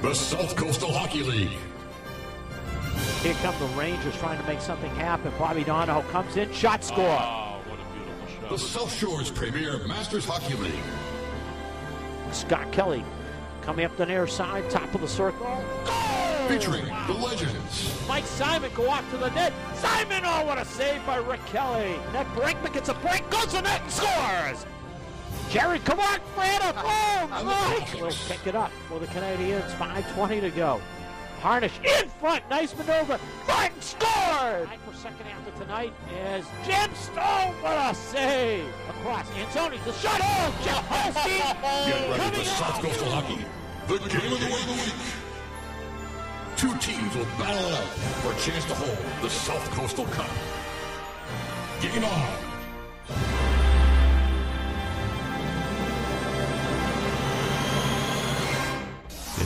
the South Coastal Hockey League. Here come the Rangers trying to make something happen. Bobby Donahoe comes in, shot score. Oh, what a beautiful shot. The South Shore's premier Masters Hockey League. Scott Kelly coming up the near side, top of the circle. Goal! Featuring the legends. Mike Simon go off to the net. Simon, oh, what a save by Rick Kelly. Net Brinkman gets a break, goes to the net and scores. Jerry, come on, Fred, oh, Mike! Will pick it up for the Canadians, 5:20 to go. Harnish in front, nice maneuver. Martin scored! For second after tonight is Jim Stone. What a save! Across, Anthony, the shot. Oh, Jeff Holstein. Get ready for South Coastal Hockey, the game of the week. Two teams will battle it out for a chance to hold the South Coastal Cup. Game on!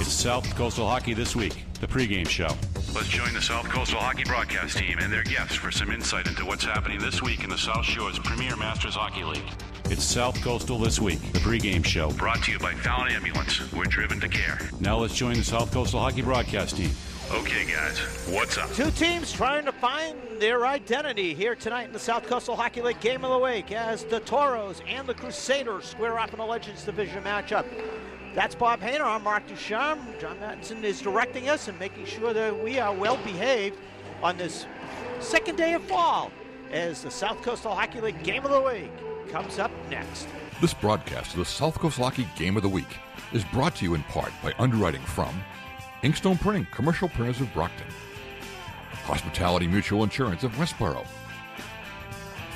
It's South Coastal Hockey This Week, the pregame show. Let's join the South Coastal Hockey broadcast team and their guests for some insight into what's happening this week in the South Shore's premier Masters Hockey League. It's South Coastal This Week, the pregame show. Brought to you by Fallon Ambulance. We're driven to care. Now let's join the South Coastal Hockey broadcast team. Okay, guys, what's up? Two teams trying to find their identity here tonight in the South Coastal Hockey League Game of the Week as the Toros and the Crusaders square off in a Legends Division matchup. That's Bob Hayner. I'm Mark Ducharme. John Mattinson is directing us and making sure that we are well behaved on this second day of fall as the South Coastal Hockey League Game of the Week comes up next. This broadcast of the South Coastal Hockey Game of the Week is brought to you in part by underwriting from Inkstone Printing, Commercial Printers of Brockton, Hospitality Mutual Insurance of Westboro,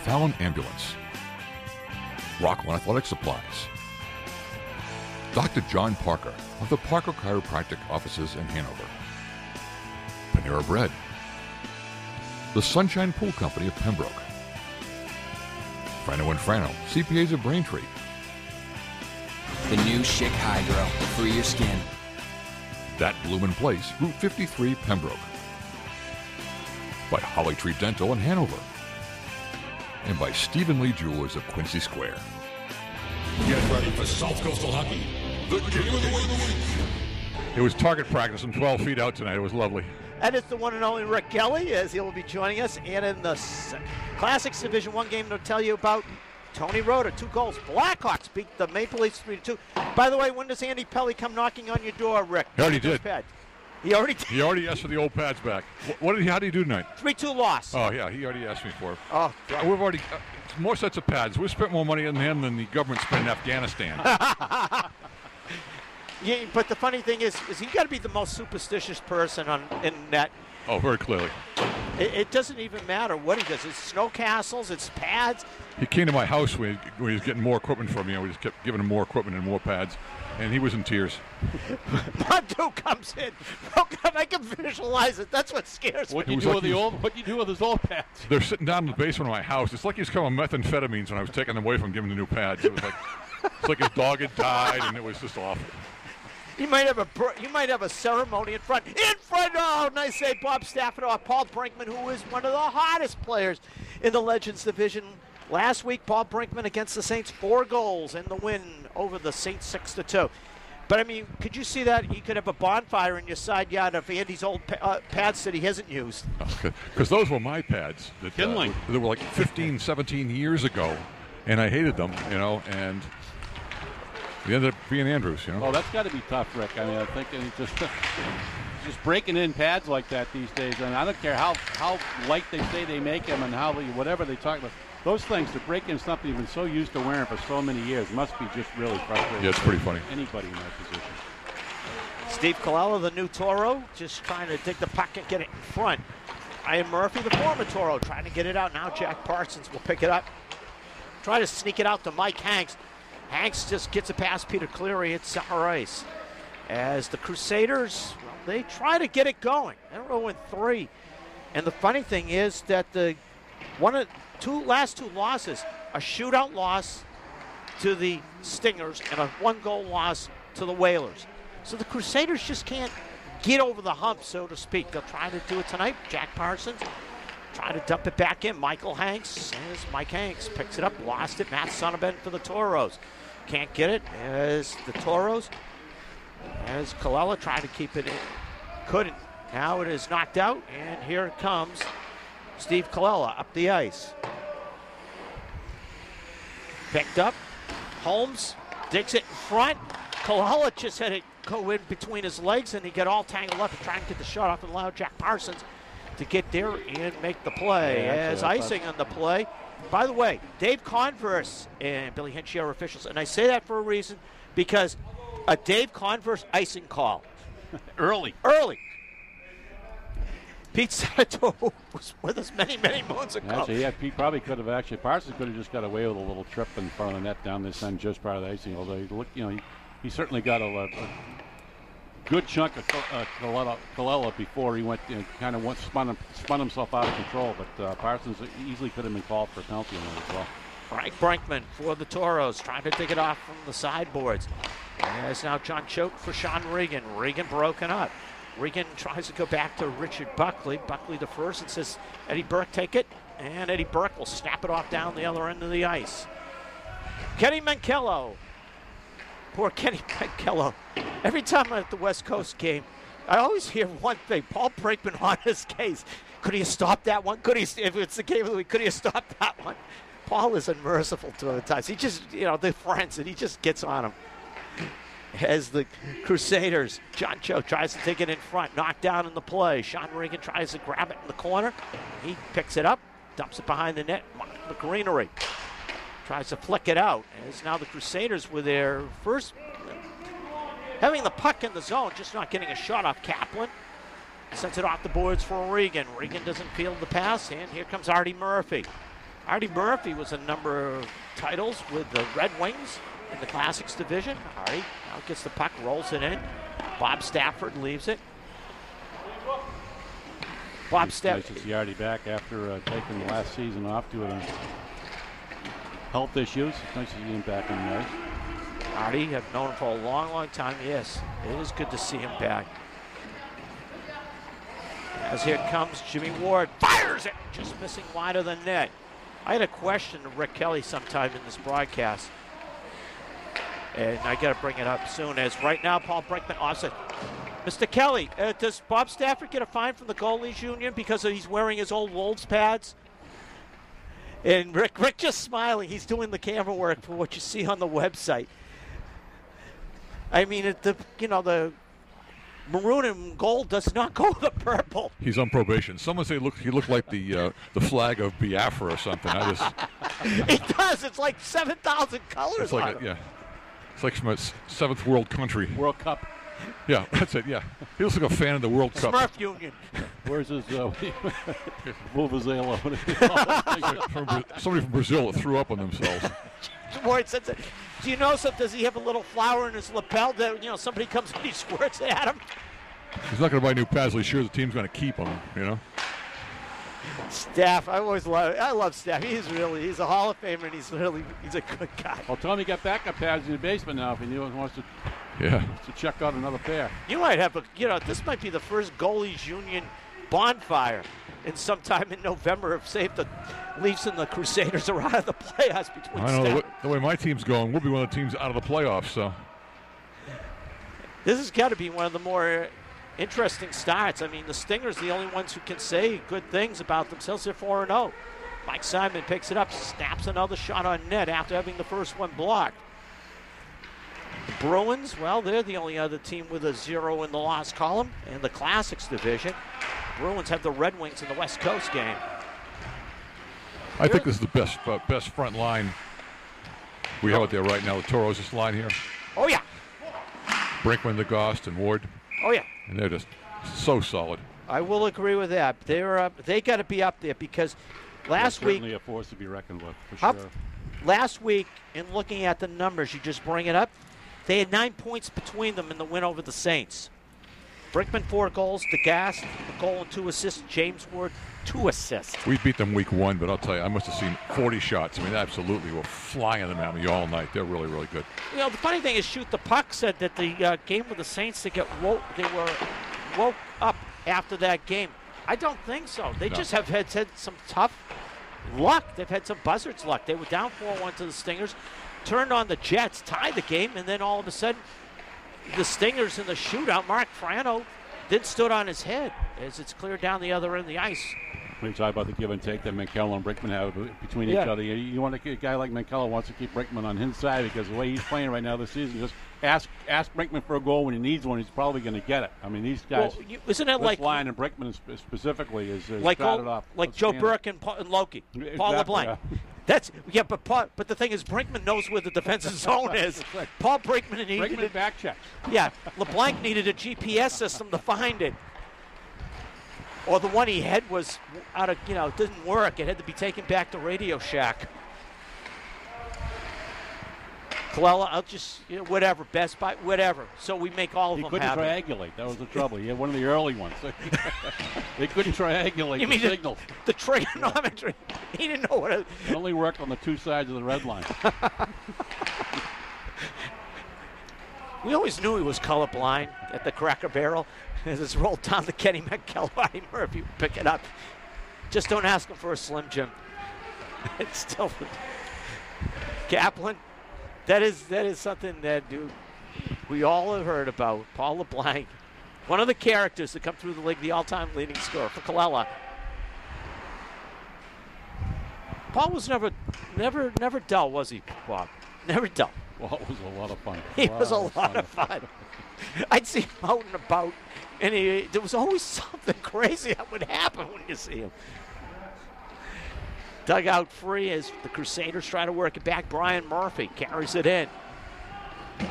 Fallon Ambulance, Rockland Athletic Supplies, Dr. John Parker of the Parker Chiropractic Offices in Hanover, Panera Bread, the Sunshine Pool Company of Pembroke, Frano & Frano, CPAs of Braintree, the new Schick Hydro, for your skin. That Bloomin' Place, Route 53, Pembroke, by Holly Tree Dental in Hanover, and by Stephen Lee Jewelers of Quincy Square. Get ready for South Coastal Hockey, the game of the week. It was target practice from 12 feet out tonight. It was lovely. And it's the one and only Rick Kelly as he will be joining us. And in the Classics Division 1 game to tell you about Tony Rota, 2 goals. Blackhawks beat the Maple Leafs 3-2. By the way, when does Andy Pelly come knocking on your door, Rick? He already did. He already did? He already asked for the old pads back. How did he do tonight? 3-2 loss. Oh, yeah, he already asked me for it. Oh, we've already... more sets of pads. We've spent more money on them than the government spent in Afghanistan. Yeah, but the funny thing is you got to be the most superstitious person in that. Oh, very clearly. It doesn't even matter what he does. It's snow castles, it's pads. He came to my house when he was getting more equipment from me. We just kept giving him more equipment and more pads, and he was in tears. Montu comes in. Oh God, I can visualize it. That's what scares me. What do you do with his old pads? They're sitting down in the basement of my house. It's like he was coming on methamphetamines when I was taking them away from giving him the new pads. It was like it's like his dog had died, and it was just awful. You might have a ceremony in front. Oh, nice save, Bob Stafford or Paul Brinkman, who is one of the hottest players in the Legends Division. Last week, Paul Brinkman against the Saints, 4 goals in the win over the Saints 6-2. But, I mean, could you see that? You could have a bonfire in your side yard of Andy's old pads that he hasn't used. Okay, because those were my pads. Kindling. They were like 15, 17 years ago, and I hated them, and they ended up being Andrews, Oh, that's got to be tough, Rick. I mean, I think just breaking in pads like that these days, and I don't care how light they say they make them and whatever they talk about. Those things, to break in something you've been so used to wearing for so many years, must be just really frustrating. Yeah, it's pretty funny. Anybody in that position. Steve Colella, the new Toro, just trying to dig the puck and get it in front. Ian Murphy, the former Toro, trying to get it out. Now Jack Parsons will pick it up. Try to sneak it out to Mike Hanks. Hanks just gets it past Peter Cleary at center ice. As the Crusaders, well, they try to get it going. They're 0-3. And the funny thing is that the last two losses, a shootout loss to the Stingers and a 1-goal loss to the Whalers. So the Crusaders just can't get over the hump, so to speak. They'll try to do it tonight. Jack Parsons trying to dump it back in. Michael Hanks, as Mike Hanks picks it up, lost it. Matt Sonnabend for the Toros. Can't get it as the Toros As Colella tried to keep it in, couldn't. Now it is knocked out, and here comes Steve Colella up the ice. Picked up. Holmes digs it in front. Colella just had it go in between his legs, and he got all tangled up and trying to get the shot off and allow Jack Parsons to get there and make the play. As icing on the play. By the way, Dave Converse and Billy Hinchier officials, and I say that for a reason, because a Dave Converse icing call. Early. Pete Sato was with us many, many moons ago. Actually, yeah, Pete probably could have Parsons could have just got away with a little trip in front of the net down this end just part of the icing. Although he certainly got a good chunk of Colella before he went, kind of spun himself out of control. But Parsons easily could have been called for a penalty on that as well. Frank Brinkman for the Toros, trying to dig it off from the sideboards. As now John Choate for Sean Regan. Regan broken up. Regan tries to go back to Richard Buckley. Buckley the first and says, Eddie Burke, take it. And Eddie Burke will snap it off down the other end of the ice. Kenny Mankello. Poor Kenny Mankello. Every time I'm at the West Coast game, I always hear one thing. Paul Brinkman on his case. Could he have stopped that one? If it's the game of the week, could he have stopped that one? Paul is unmerciful to the times. He just, they're friends, and he just gets on him. As the Crusaders, John Cho tries to take it in front, knocked down in the play. Sean Regan tries to grab it in the corner. He picks it up, dumps it behind the net. Mark McGreenery tries to flick it out. As now the Crusaders with their first, having the puck in the zone, just not getting a shot off Kaplan. Sends it off the boards for Regan. Regan doesn't field the pass, and here comes Artie Murphy. Artie Murphy was a number of titles with the Red Wings in the Classics division. Artie now gets the puck, rolls it in. Bob Stafford leaves it. Bob Stafford. Nice to see Artie back after taking the last season off due to health issues. It's nice to see him back in the ice. Artie, I've known him for a long, long time. Yes, it is good to see him back. As here comes Jimmy Ward, fires it, just missing wide of the net. I had a question of Rick Kelly sometime in this broadcast, and I got to bring it up soon. As right now, Paul Brinkman offset. Mr. Kelly, does Bob Stafford get a fine from the goalies union because he's wearing his old Wolves pads? And Rick just smiling. He's doing the camera work for what you see on the website. I mean, the maroon and gold does not go with the purple. He's on probation. Someone say he looked like the flag of Biafra or something. He does. It's like 7,000 colors. It's like it's like from a seventh world country. World Cup. Yeah, that's it. Yeah, he looks like a fan of the World Cup. Smurf Union. Where's his Vuvuzela? Somebody from Brazil that threw up on themselves. Do you know something? Does he have a little flower in his lapel that somebody comes and he squirts it at him? He's not going to buy new pads. He's sure the team's going to keep him. Staff, I love Staff. He's a Hall of Famer, and he's a good guy. Well, Tommy got backup pads in the basement now if he wants to. Yeah. To check out another pair. You might have this might be the first goalies union bonfire in sometime in November of say if the Leafs and the Crusaders are out of the playoffs between. I know the way my team's going, we'll be one of the teams out of the playoffs. So this has got to be one of the more interesting starts. I mean, the Stingers the only ones who can say good things about themselves. They're 4-0. Mike Simon picks it up, snaps another shot on net after having the first one blocked. The Bruins, well, they're the only other team with a 0 in the loss column in the Classics division. The Bruins have the Red Wings in the West Coast game. I think this is the best front line we have out there right now. The Toros, this line here. Oh, yeah. Brinkman, DeGost, and Ward. Oh, yeah. And they're just so solid. I will agree with that. They got to be up there because last week. Certainly a force to be reckoned with, for sure. Last week, in looking at the numbers, you just bring it up, they had 9 points between them in the win over the Saints. Brinkman 4 goals, DeGost a goal and 2 assists, James Ward 2 assists. We beat them week 1, but I'll tell you, I must have seen 40 shots. I mean, absolutely, we're flying them at me all night. They're really, really good. The funny thing is, Shoot the Puck said that the game with the Saints, they were woke up after that game. I don't think so. They just have had some tough luck. They've had some buzzards luck. They were down 4-1 to the Stingers, turned on the Jets, tied the game, and then all of a sudden the Stingers in the shootout, Mark Frano then stood on his head as it's cleared down the other end of the ice. We talk about the give and take that Mankell and Brinkman have between each other. You want a guy like Mankell wants to keep Brinkman on his side because the way he's playing right now this season, just ask Brinkman for a goal when he needs one. He's probably going to get it. I mean, these guys. Well, isn't it like line and Brinkman specifically is like started off like Joe Burke and Loki, exactly, Paul LeBlanc. Yeah. But the thing is, Brinkman knows where the defensive zone is. Right. Paul Brinkman needed Brinkman back checks. Yeah, LeBlanc needed a GPS system to find it. Or the one he had was out of, it didn't work. It had to be taken back to Radio Shack. Colella, I'll just, whatever, Best Buy, whatever. So we make all of them happy. He couldn't triangulate. That was the trouble. He had one of the early ones. They couldn't triangulate the signal. The trigonometry. He didn't know what it only worked on the two sides of the red line. We always knew he was colorblind at the Cracker Barrel. As it's rolled down to Kenny Mankell, Artie Murphy will pick it up. Just don't ask him for a Slim Jim. It's still Kaplan. That is something that we all have heard about. Paul LeBlanc, one of the characters that come through the league, the all-time leading scorer for Colella. Paul was never dull, was he, Bob? Never dull. Well, it was a lot of fun. He was a lot of fun. I'd see him out and about, and there was always something crazy that would happen when you see him. Dugout free as the Crusaders try to work it back. Brian Murphy carries it in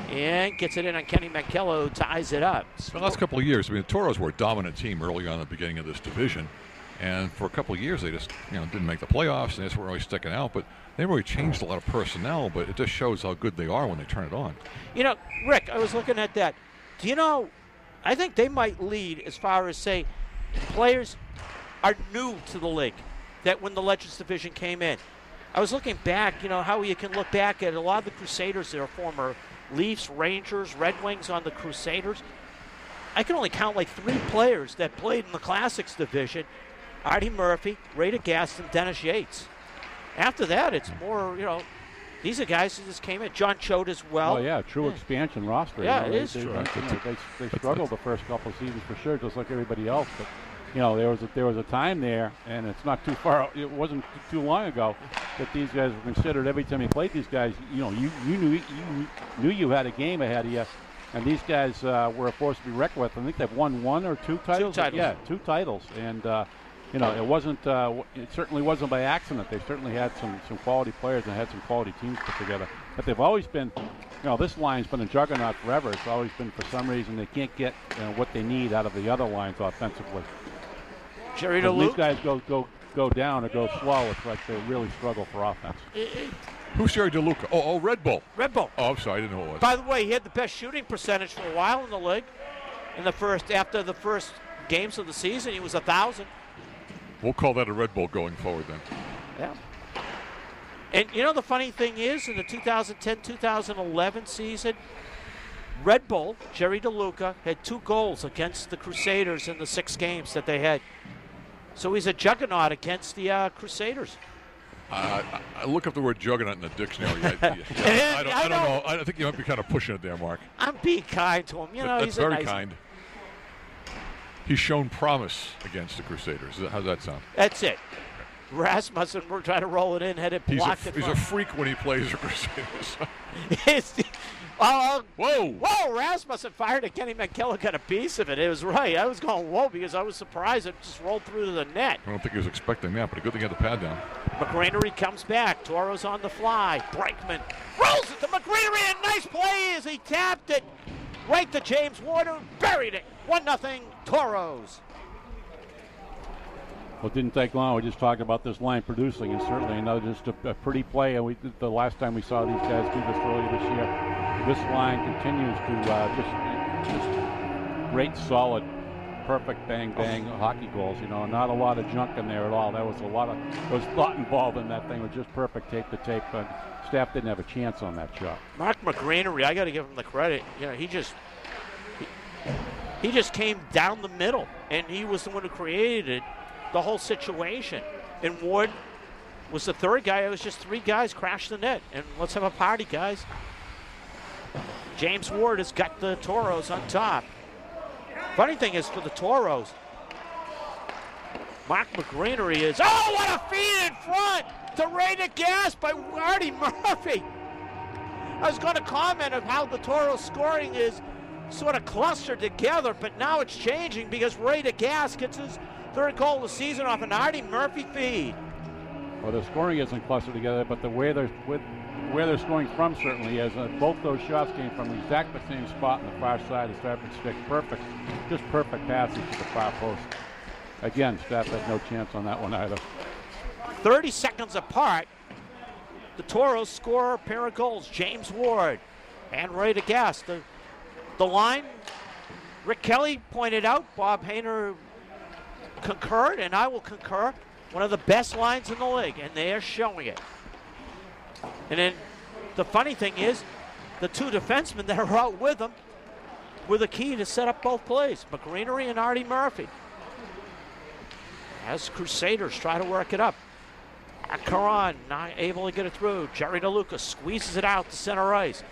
and gets it in on Kenny Mankell, who ties it up. The last couple of years, the Toros were a dominant team early on in the beginning of this division. And for a couple of years, they just didn't make the playoffs, and they just weren't really sticking out. But they really changed a lot of personnel, but it just shows how good they are when they turn it on. Rick, I was looking at that. Do you know, I think they might lead as far as, say, players are new to the league that when the Legends division came in. I was looking back, how you can look back at a lot of the Crusaders that are former Leafs, Rangers, Red Wings on the Crusaders. I can only count like 3 players that played in the Classics division. Artie Murphy, Ray Gaston, Dennis Yates. After that, it's more, these are guys who just came in. John Choate as well. Oh, yeah, true expansion roster. Yeah, it is true. They struggled the first couple of seasons for sure, just like everybody else. But, there was a time there, and it's not too far. It wasn't too long ago that these guys were considered. Every time you played these guys, you knew you had a game ahead of you. And these guys were a force to be reckoned with. I think they've won 1 or 2 titles. 2 titles. Yeah, 2 titles. And it wasn't. It certainly wasn't by accident. They certainly had some quality players and had some quality teams put together. But they've always been. This line's been a juggernaut forever. It's always been, for some reason, they can't get what they need out of the other lines offensively. Jerry When DeLuca. these guys go down or go slow, it's like they really struggle for offense. Who's Jerry DeLuca? Oh, Red Bull. Red Bull. Oh, I'm sorry, I didn't know who it was. By the way, he had the best shooting percentage for a while in the league. After the first games of the season, he was 1,000. We'll call that a Red Bull going forward then. Yeah. And the funny thing is, in the 2010-2011 season, Red Bull, Jerry DeLuca, had 2 goals against the Crusaders in the 6 games that they had. So he's a juggernaut against the Crusaders. I look up the word juggernaut in the dictionary. I don't know. I think you might be kind of pushing it there, Mark. I'm being kind to him. That's he's very a nice kind. He's shown promise against the Crusaders. How's that sound? That's it. Rasmussen, we're trying to roll it in, had it blocked. He's a freak when he plays the Crusaders. Whoa, Rasmussen fired at Kenny Mankell, got a piece of it. It was right. I was going, whoa, because I was surprised it just rolled through to the net. I don't think he was expecting that, but a good thing he had the pad down. McGranery comes back. Toros on the fly. Brakeman rolls it to McGranery. A nice play as he tapped it right to James Warner. Buried it. 1-0 Toros. Well, it didn't take long. We just talked about this line producing, and certainly another just a pretty play. And the last time we saw these guys do this earlier this year, this line continues to just great, solid, perfect bang hockey goals. Not a lot of junk in there at all. There was a lot involved in that thing. It was just perfect tape to tape. But Staff didn't have a chance on that shot. Mark McGranery, I got to give him the credit. He just came down the middle, and he was the one who created the whole situation. And Ward was the third guy. It was just 3 guys crashed the net. And let's have a party, guys. James Ward has got the Toros on top. Funny thing is for the Toros, Mark McGreenery is, oh, what a feed in front to Ray DeGast by Artie Murphy. I was going to comment on how the Toros scoring is sort of clustered together, but now it's changing because Ray DeGast gets his third goal of the season off an Artie Murphy feed. Well, the scoring isn't clustered together, but the way they're scoring from certainly is. Both those shots came from exactly the same spot on the far side of Stafford stick. Perfect, just perfect passage to the far post. Again, Stafford had no chance on that one either. 30 seconds apart, the Toros score a pair of goals. James Ward and Ray DeGast. The line, Rick Kelly pointed out, Bob Hayner concurred, and I will concur, one of the best lines in the league, and they are showing it. And then the funny thing is, the two defensemen that are out with them were the key to set up both plays, McGreenery and Artie Murphy. As Crusaders try to work it up. Caron not able to get it through. Jerry DeLuca squeezes it out to center ice.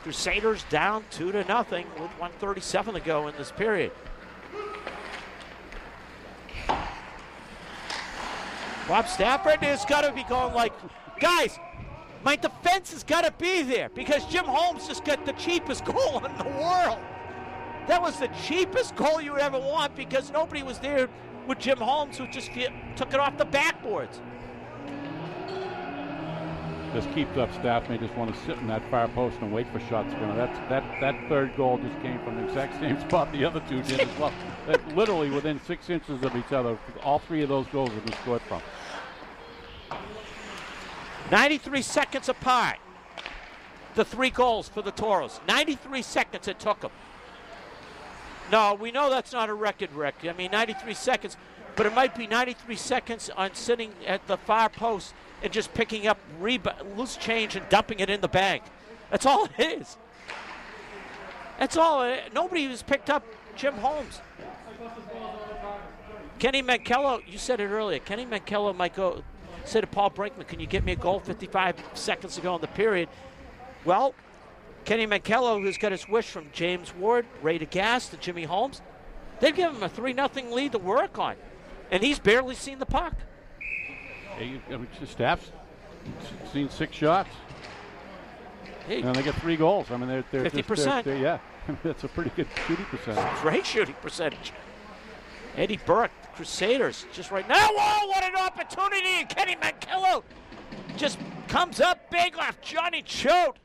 Crusaders down 2-0 with 1:37 to go in this period. Bob Stafford has got to be going like, guys, my defense has got to be there because Jim Holmes just got the cheapest goal in the world. That was the cheapest goal you would ever want because nobody was there with Jim Holmes, who just took it off the backboards. This keeps up. Staff may just want to sit in that far post and wait for shots. That third goal just came from the exact same spot the other two did as well. Literally within 6 inches of each other. All three of those goals have been scored from. 93 seconds apart. The three goals for the Toros. 93 seconds it took them. No, we know that's not a record, Rick. I mean, 93 seconds, but it might be 93 seconds on sitting at the far post and just picking up loose change and dumping it in the bank. That's all it is. That's all. Nobody has picked up Jim Holmes. Kenny Mankello, you said it earlier. Kenny Mankello might go say to Paul Brinkman, can you get me a goal 55 seconds to go in the period? Well, Kenny Mankello, who's got his wish from James Ward, Ray DeGast, and Jimmy Holmes, they've given him a 3-0 lead to work on. And he's barely seen the puck. The staff's seen 6 shots. Hey, and they get 3 goals. I mean, they're 50%. Yeah, that's a pretty good shooting percentage. Great shooting percentage. Eddie Burke, the Crusaders, just right now. Whoa, what an opportunity. And Kenny Mankello just comes up big off Johnny Choate.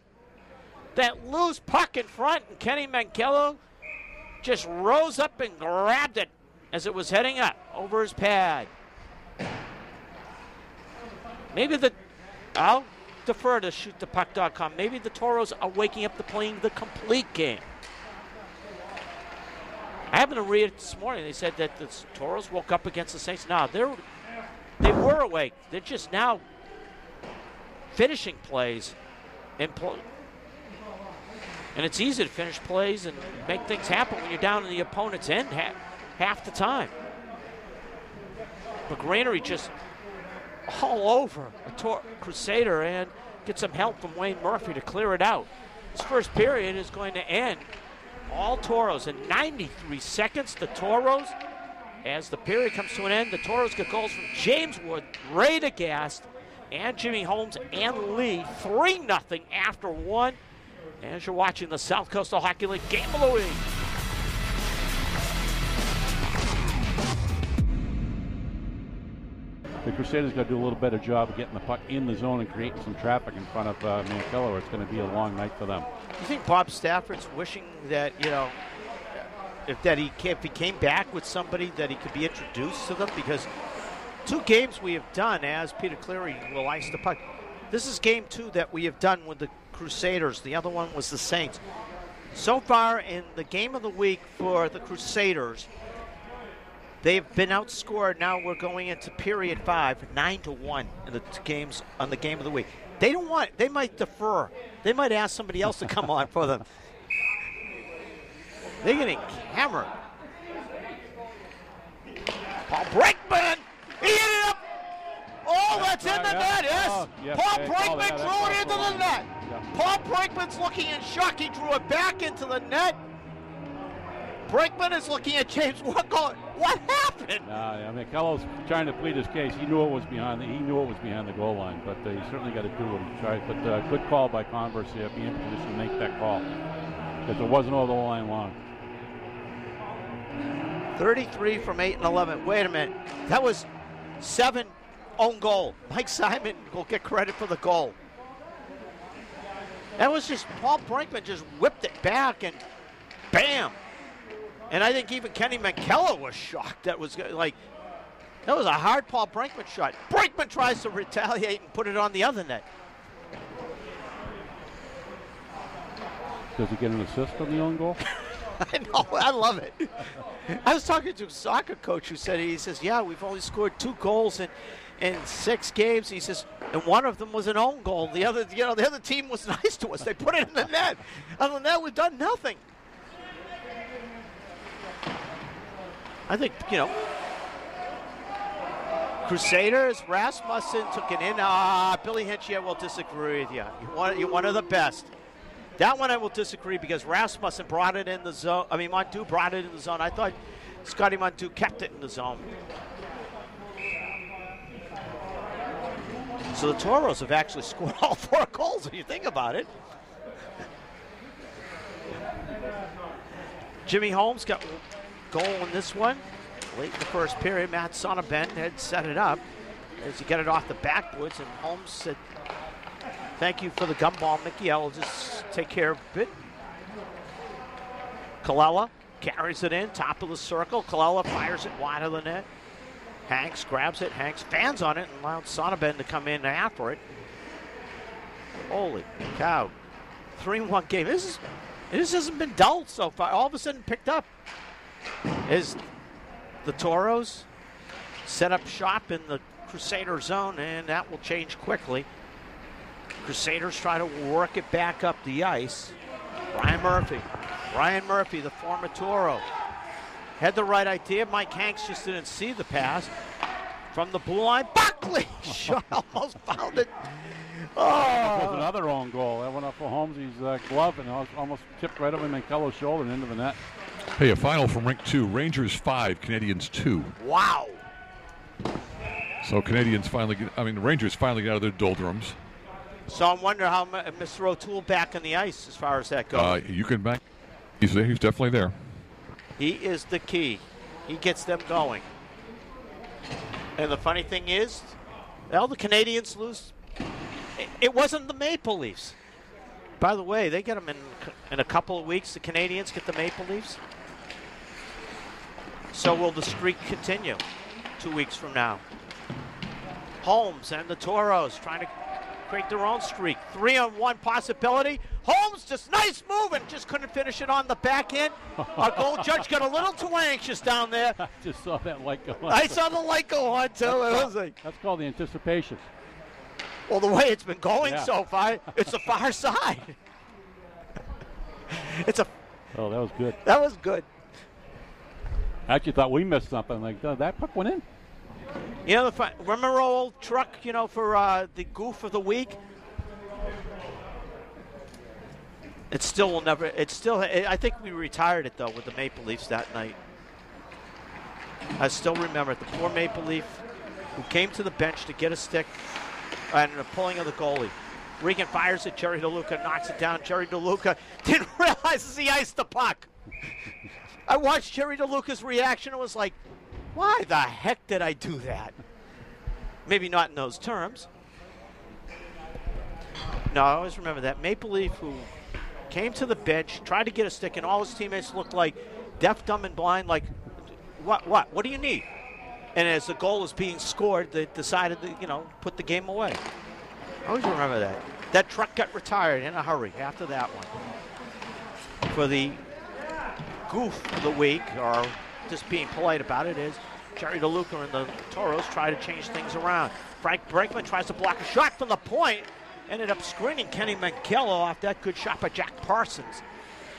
That loose puck in front, and Kenny Mankello just rose up and grabbed it as it was heading up over his pad. Maybe I'll defer to shootthepuck.com. Maybe the Toros are waking up to playing the complete game. I happened to read it this morning. They said that the Toros woke up against the Saints. No, they were awake. They're just now finishing plays. And it's easy to finish plays and make things happen when you're down in the opponent's end half the time. McGreenery just all over a Crusader and get some help from Wayne Murphy to clear it out. This first period is going to end all Toros in 93 seconds. The Toros, as the period comes to an end, the Toros get goals from James Wood, Ray DeGast, and Jimmy Holmes and Lee. 3-0 after 1. As you're watching the South Coastal Hockey League Game of the Week. The Crusaders got to do a little better job of getting the puck in the zone and creating some traffic in front of Mankello, or it's going to be a long night for them. You think Bob Stafford's wishing that, if he came back with somebody that he could be introduced to them? Because 2 games we have done as Peter Cleary will ice the puck. This is game 2 that we have done with the Crusaders. The other one was the Saints. So far in the game of the week for the Crusaders, they've been outscored. Now we're going into period 5, 9-1 in the games on the game of the week. They don't want. They might defer. They might ask somebody else to come on for them. They're getting hammered. Paul Brinkman. He ended up. Oh, that's in the net. Yes. Oh, yes. Paul Brinkman threw it into the net. Paul Brinkman's looking in shock. He drew it back into the net. Brinkman is looking at James Wood going, what happened? I mean, Kello's trying to plead his case. He knew it was behind the goal line, but he certainly got to do what he tried. But good call by Converse here, being in position to make that call, because it wasn't over the line long. 33 from 8 and 11. Wait a minute. That was 7 own goal. Mike Simon will get credit for the goal. That was just, Paul Brinkman just whipped it back and bam. And I think even Kenny McKellar was shocked. That was like, that was a hard Paul Brinkman shot. Brinkman tries to retaliate and put it on the other net. Does he get an assist on the own goal? I know, I love it. I was talking to a soccer coach who said, he says, yeah, we've only scored 2 goals in 6 games. He says, and one of them was an own goal. The other team was nice to us. They put it in the net. Other than that, we've done nothing. I think, Crusaders, Rasmussen took it in. Billy Hinchey, I will disagree with you. You're one of the best. That one I will disagree because Rasmussen brought it in the zone. I mean, Montu brought it in the zone. I thought Scotty Montu kept it in the zone. So the Toros have actually scored all 4 goals if you think about it. Jimmy Holmes got goal in this one. Late in the first period, Matt Sonnabend had set it up as he got it off the backboards, and Holmes said, thank you for the gumball, Mickey. I'll just take care of it. Colella carries it in, top of the circle. Colella fires it wide of the net. Hanks grabs it. Hanks fans on it and allows Sonnabend to come in after it. Holy cow. 3-1 game. This hasn't been dull so far. All of a sudden picked up. As the Toros set up shop in the Crusader zone, and that will change quickly. Crusaders try to work it back up the ice. Ryan Murphy, the former Toro, had the right idea. Mike Hanks just didn't see the pass. From the blue line, Buckley shot, almost found it. That was another own goal. That went up for Holmes' glove and almost tipped right over McKellar's shoulder and into the net. Hey, a final from Rink 2. Rangers 5, Canadians 2. Wow. So the Rangers finally get out of their doldrums. So I'm wondering how Mr. O'Toole back on the ice as far as that goes. You can back. He's there. He's definitely there. He is the key. He gets them going. And the funny thing is, the Canadians lose. It wasn't the Maple Leafs. By the way, they get them in a couple of weeks. The Canadians get the Maple Leafs. So will the streak continue 2 weeks from now? Holmes and the Toros trying to create their own streak. 3-on-1 possibility. Holmes, just nice move and just couldn't finish it on the back end. Our goal judge got a little too anxious down there. I just saw that light go on. I saw the light go on too. That's called the anticipation. Well, the way it's been going so far, it's the far side. Oh, that was good. That was good. I actually thought we missed something. Like, that puck went in. Remember our old truck, for the goof of the week? It still will never, I think we retired it, though, with the Maple Leafs that night. I still remember it. The poor Maple Leaf who came to the bench to get a stick and the pulling of the goalie. Regan fires it. Jerry DeLuca knocks it down. Jerry DeLuca didn't realize as he iced the puck. I watched Jerry DeLuca's reaction and was like, why the heck did I do that? Maybe not in those terms. No, I always remember that. Maple Leaf who came to the bench, tried to get a stick, and all his teammates looked like deaf, dumb, and blind, like, what do you need? And as the goal was being scored, they decided to, put the game away. I always remember that. That truck got retired in a hurry after that one. For the goof of the week, or just being polite about it, is Jerry DeLuca and the Toros try to change things around. Frank Brinkman tries to block a shot from the point. Ended up screening Kenny McKellar off that good shot by Jack Parsons.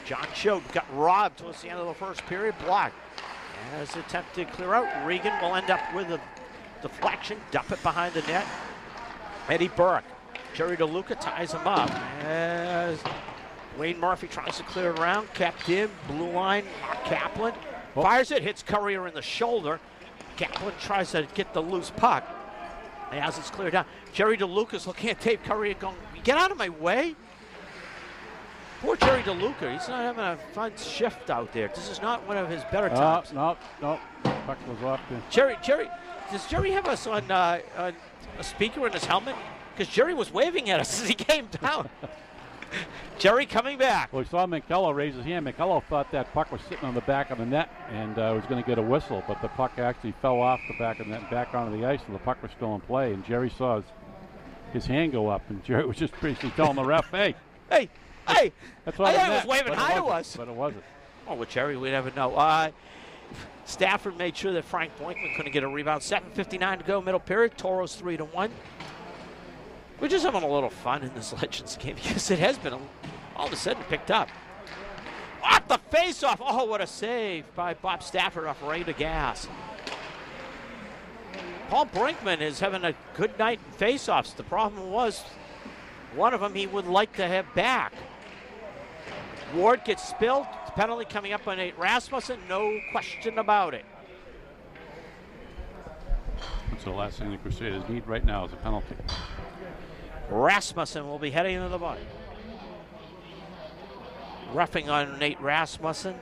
John Choate got robbed towards the end of the first period, blocked. As attempted to clear out, Regan will end up with a deflection, dump it behind the net. Eddie Burke Jerry DeLuca ties him up. As Wayne Murphy tries to clear it around, kept in, blue line, Mark Kaplan fires it, hits Courier in the shoulder. Kaplan tries to get the loose puck. As it's cleared out, Jerry DeLuca's looking at Dave Courier going, get out of my way. Poor Jerry DeLuca, he's not having a fun shift out there. This is not one of his better times. No. Puck was off there. Jerry, does Jerry have us on a speaker in his helmet? Because Jerry was waving at us as he came down. Jerry coming back. Well, we saw Mankello raise his hand. Mankello thought that puck was sitting on the back of the net and was going to get a whistle, but the puck actually fell off the back of the net and back onto the ice, and the puck was still in play. And Jerry saw his hand go up, and Jerry was just basically telling the ref, hey. That's what I was waving hi to us. But it wasn't. Oh, with Jerry, we never know. Stafford made sure that Frank Boykman couldn't get a rebound. 7:59 to go, middle period. Toros 3-1. We're just having a little fun in this Legends game because it has been all of a sudden picked up. Off the face-off. Oh, what a save by Bob Stafford off Ray DeGas. Paul Brinkman is having a good night in face-offs. The problem was one of them he would like to have back. Ward gets spilled. Penalty coming up on Nate Rasmussen. No question about it. That's the last thing the Crusaders need right now is a penalty. Rasmussen will be heading into the body. Roughing on Nate Rasmussen.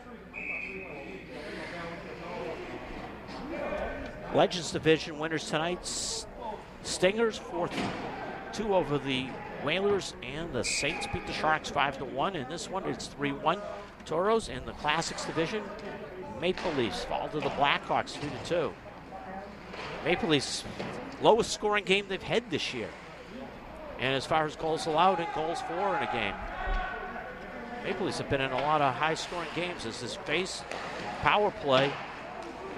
Legends Division winners tonight. Stingers 4-2 over the Whalers, and the Saints beat the Sharks 5-1. In this one, it's 3-1. Toros in the Classics Division. Maple Leafs fall to the Blackhawks 3-2. Maple Leafs lowest scoring game they've had this year. And as far as goals allowed and goals for in a game, Maple Leafs have been in a lot of high-scoring games as this face power play.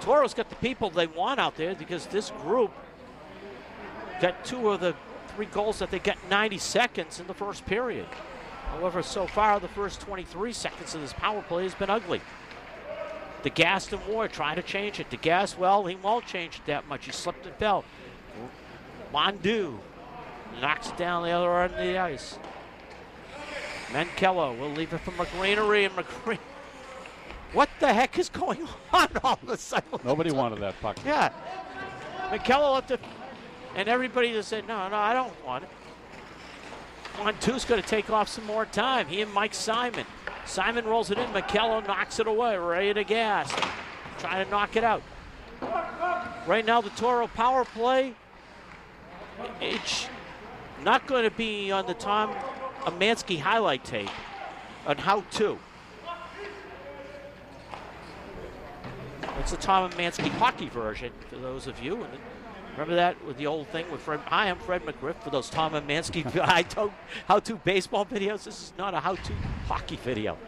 Toros got the people they want out there because this group got 2 of the 3 goals that they got in 90 seconds in the first period. However, so far, the first 23 seconds of this power play has been ugly. DeGas and Ward trying to change it. DeGas, well, he won't change it that much. He slipped and fell. Mondu knocks it down the other end of the ice. Mankello will leave it for McGreenery, and McGreenery. What the heck is going on all of a sudden? Nobody wanted that puck. Yeah. Mankello left it, and everybody just said, no, I don't want it. Montu's going to take off some more time. He and Mike Simon. Simon rolls it in. Mankello knocks it away. Ray DeGas trying to knock it out. Right now, the Toro power play, it's not going to be on the Tom Amansky highlight tape on how to. It's the Tom Amansky hockey version for those of you. And remember that with the old thing with Fred? Hi, I'm Fred McGriff for those Tom Amansky how-to baseball videos. This is not a how-to hockey video.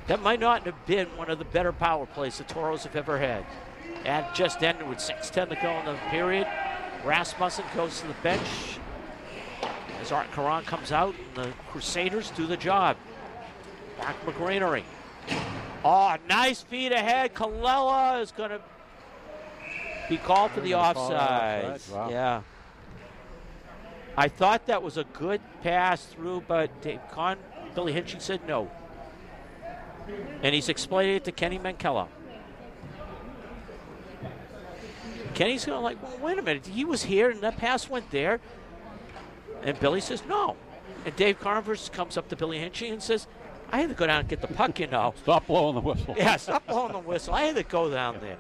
That might not have been one of the better power plays the Toros have ever had. And just ended with 6:10 to go in the period. Rasmussen goes to the bench as Art Caron comes out, and the Crusaders do the job. Mark McGreenery. Oh, nice feed ahead. Colella is going to be called for the offside. Wow. Yeah. I thought that was a good pass through, but Billy Hinchy said no. And he's explaining it to Kenny Mankello. Kenny's going like, well, wait a minute. He was here, and that pass went there. And Billy says no. And Dave Carvers comes up to Billy Hinchy and says, I had to go down and get the puck, you know. Stop blowing the whistle. Yeah, stop blowing the whistle. I had to go down there.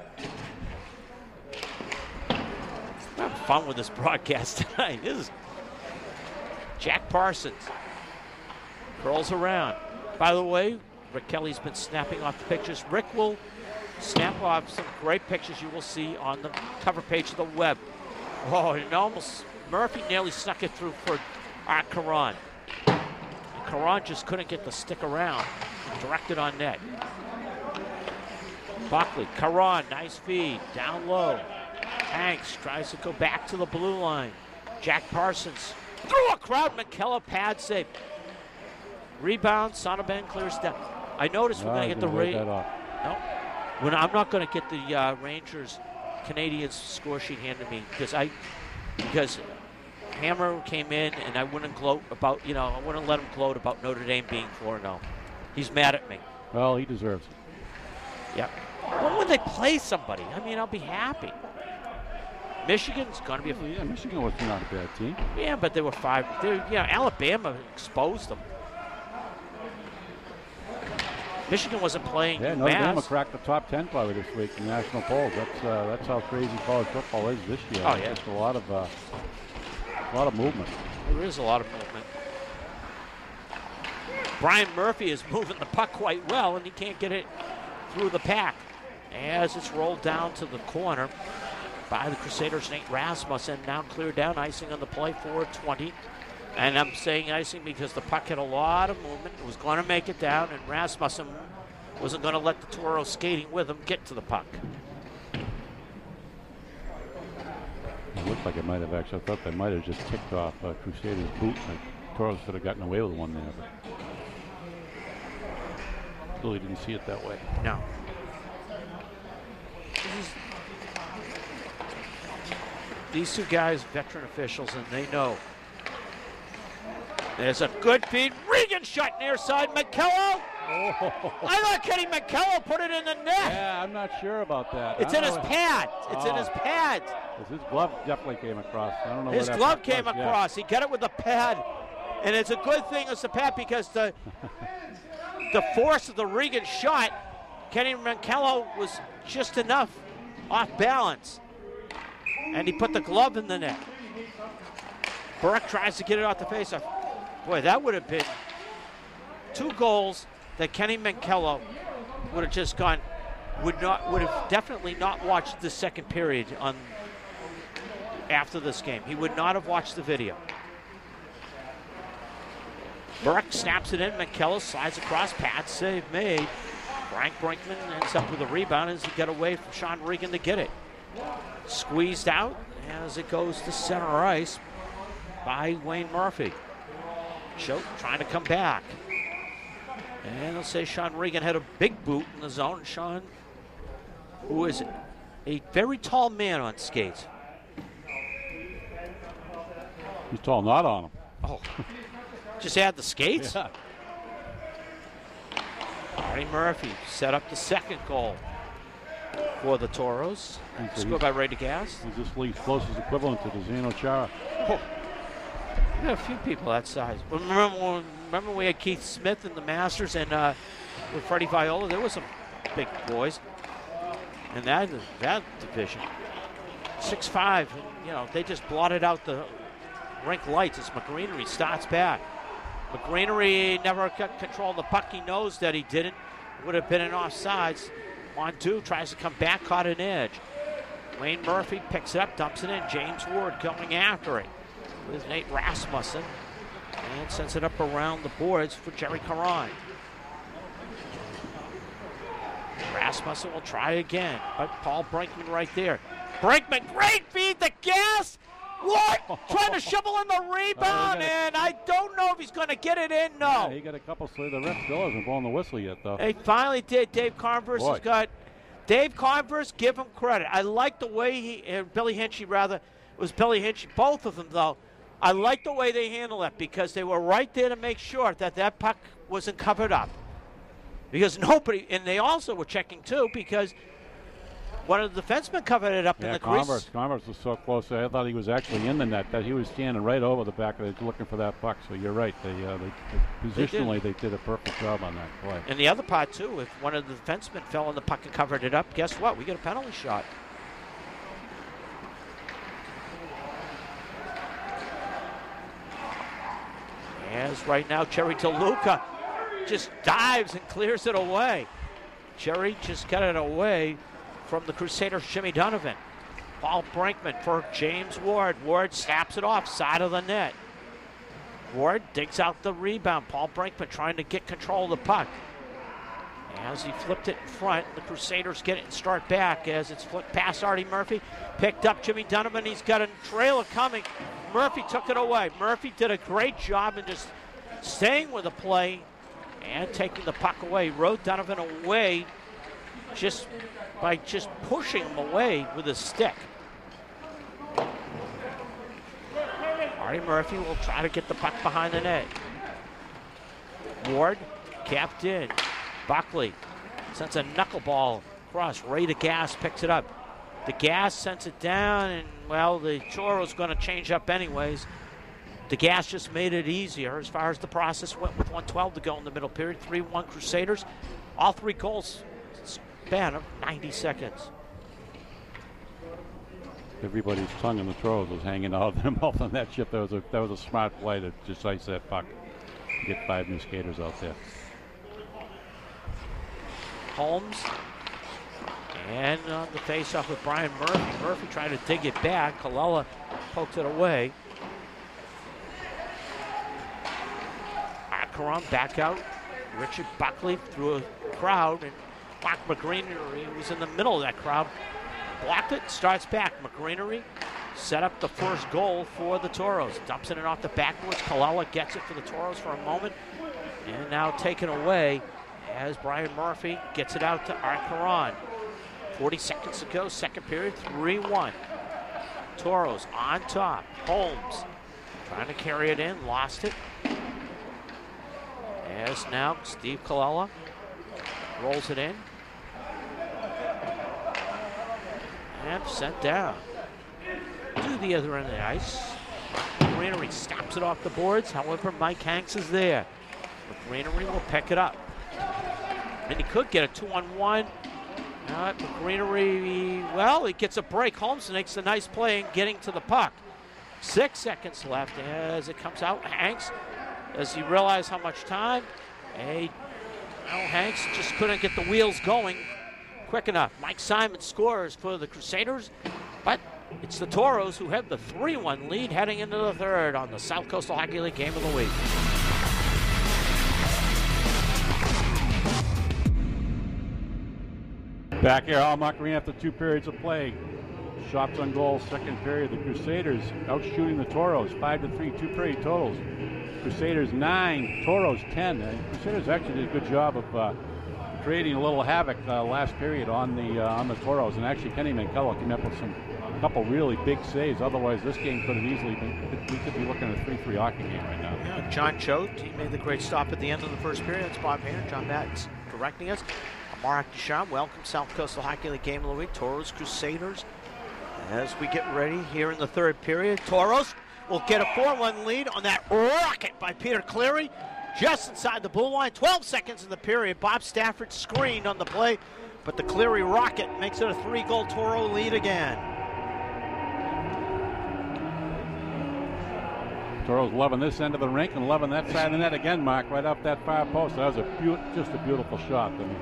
I'm having fun with this broadcast tonight. This is Jack Parsons. Curls around. By the way, Rick Kelly's been snapping off the pictures. Rick will snap off some great pictures you will see on the cover page of the web. Oh, and almost Murphy nearly snuck it through for Art Caron. Caron just couldn't get the stick around. Directed on net. Buckley, Caron, nice feed, down low. Hanks tries to go back to the blue line. Jack Parsons through a crowd. McKellar pad save. Rebound, Sonneban clears down. I noticed we're going to get the I'm not going to get the Rangers Canadians score sheet handed to me because Hammer came in, and I wouldn't gloat about, I wouldn't let him gloat about Notre Dame being 4-0. He's mad at me. Well, he deserves it. Yeah. When would they play somebody? I mean, I'll be happy. Michigan's going to be Yeah, Michigan was not a bad team. Yeah, but they were 5. Alabama exposed them. She wasn't playing. Yeah, Notre Dame will crack the top 10 probably this week in national polls. That's how crazy college football is this year. Oh yeah, just a lot of movement. There is a lot of movement. Brian Murphy is moving the puck quite well, and he can't get it through the pack as it's rolled down to the corner by the Crusaders' Nate Rasmussen. Now cleared down, icing on the play for 20. And I'm saying icing because the puck had a lot of movement. It was going to make it down, and Rasmussen wasn't going to let the Toros skating with him get to the puck. It looked like it might have actually. I thought they might have just ticked off Crusaders' boot. Like Toros could have gotten away with one there, but really didn't see it that way. No. These two guys, veteran officials, and they know. There's a good feed. Regan shot near side. McKello. Oh. I thought Kenny McKello put it in the net. Yeah, I'm not sure about that. It's in his pad. It's in his pad. His glove definitely came across. I don't know. His glove came across. Yeah. He got it with the pad, and it's a good thing it's the pad because the force of the Regan shot, Kenny McKello was just enough off balance, and he put the glove in the net. Burke tries to get it off the faceoff. Boy, that would have been 2 goals that Kenny McKello would have just gone, would have definitely not watched the second period after this game. He would not have watched the video. Burke snaps it in. McKello slides across. Pad save made. Frank Brinkman ends up with a rebound as he got away from Sean Regan to get it. Squeezed out as it goes to center ice by Wayne Murphy. Choke trying to come back. And they'll say Sean Regan had a big boot in the zone. Sean, who is a very tall man on skates. He's tall, not on him. Oh, just add the skates? Yeah. Ray Murphy set up the second goal for the Toros. Scored by Ray DeGas. He's this league's closest equivalent to Zeno Chara. Oh. We got a few people that size. Remember when we had Keith Smith in the Masters and with Freddie Viola? There were some big boys in that division. 6'5", and, they just blotted out the rink lights as McGreenery starts back. McGreenery never got control of the puck. He knows that he didn't. Would have been an offsides. Montu tries to come back, caught an edge. Wayne Murphy picks it up, dumps it in. James Ward coming after it with Nate Rasmussen, and sends it up around the boards for Jerry Caron. Rasmussen will try again, but Paul Brinkman right there. Brinkman, great feed, the gas! What? Trying to shovel in the rebound, and I don't know if he's going to get it in. No. Yeah, he got a couple. So the ref still hasn't blown the whistle yet, though. They finally did. Dave Converse has got. Dave Converse, give him credit. I like the way Billy Hinchy, rather. It was Billy Hinchy. Both of them, though. I like the way they handled it because they were right there to make sure that puck wasn't covered up. Because nobody, and they also were checking, too, because one of the defensemen covered it up in the crease. Converse was so close. I thought he was actually in the net. That he was standing right over the back of it looking for that puck. So you're right. Positionally, they did a perfect job on that play. And the other part, too, if one of the defensemen fell on the puck and covered it up, guess what? We get a penalty shot. As right now, Cherry DeLuca just dives and clears it away. Cherry just got it away from the Crusaders' Jimmy Donovan. Paul Brinkman for James Ward. Ward snaps it off, side of the net. Ward digs out the rebound. Paul Brinkman trying to get control of the puck. As he flipped it in front, the Crusaders get it and start back as it's flipped past Artie Murphy. Picked up Jimmy Donovan. He's got a trailer coming. Murphy took it away. Murphy did a great job in just staying with the play and taking the puck away. Rode Donovan away just by pushing him away with his stick. Artie Murphy will try to get the puck behind the net. Ward, capped in. Buckley sends a knuckleball across. Ray DeGasse picks it up. DeGasse sends it down, and, well, the Toros going to change up anyways. DeGasse just made it easier as far as the process went with 1:12 to go in the middle period. 3-1 Crusaders. All 3 goals span of 90 seconds. Everybody's tongue in the Toros was hanging out of their mouth on that shift. That was a smart play to just ice that puck. Get 5 new skaters out there. Holmes. And on the face-off with Brian Murphy. Murphy trying to dig it back. Colella pokes it away. Acaron back out. Richard Buckley through a crowd. And Mark McGreenery was in the middle of that crowd. Blocked it, starts back. McGreenery set up the first goal for the Toros. Dumps it in off the backboards. Colella gets it for the Toros for a moment. And now taken away as Brian Murphy gets it out to Acaron. 40 seconds to go, second period, 3-1. Toros on top. Holmes trying to carry it in, lost it. As now Steve Colella rolls it in. And sent down to the other end of the ice. McGreenery snaps it off the boards. However, Mike Hanks is there. McGreenery will pick it up. And he could get a 2-on-1. McGreenery, well, he gets a break. Holmes makes a nice play in getting to the puck. 6 seconds left as it comes out. Hanks, does he realize how much time? Hanks just couldn't get the wheels going quick enough. Mike Simon scores for the Crusaders, but it's the Toros who have the 3-1 lead heading into the third on the South Coastal Hockey League Game of the Week. Back here, Al Macarena after 2 periods of play. Shots on goal, second period. The Crusaders out shooting the Toros, 5-3, 2-period totals. Crusaders 9, Toros 10. Crusaders actually did a good job of creating a little havoc last period on the Toros, and actually Kenny Mankello came up with a couple really big saves. Otherwise, this game could have easily been. We could be looking at a 3-3 hockey game right now. Yeah, John Choate, he made the great stop at the end of the first period. That's Bob Hayner. John Madden's directing us. Mark Ducharme, welcome South Coastal Hockey League Game of the Week. Toros, Crusaders. As we get ready here in the third period, Toros will get a 4-1 lead on that rocket by Peter Cleary. Just inside the blue line, 12 seconds in the period. Bob Stafford screened on the play, but the Cleary rocket makes it a 3-goal Toro lead again. Toros loving this end of the rink and loving that side of the net again, Mark, right off that far post. That was just a beautiful shot. I mean,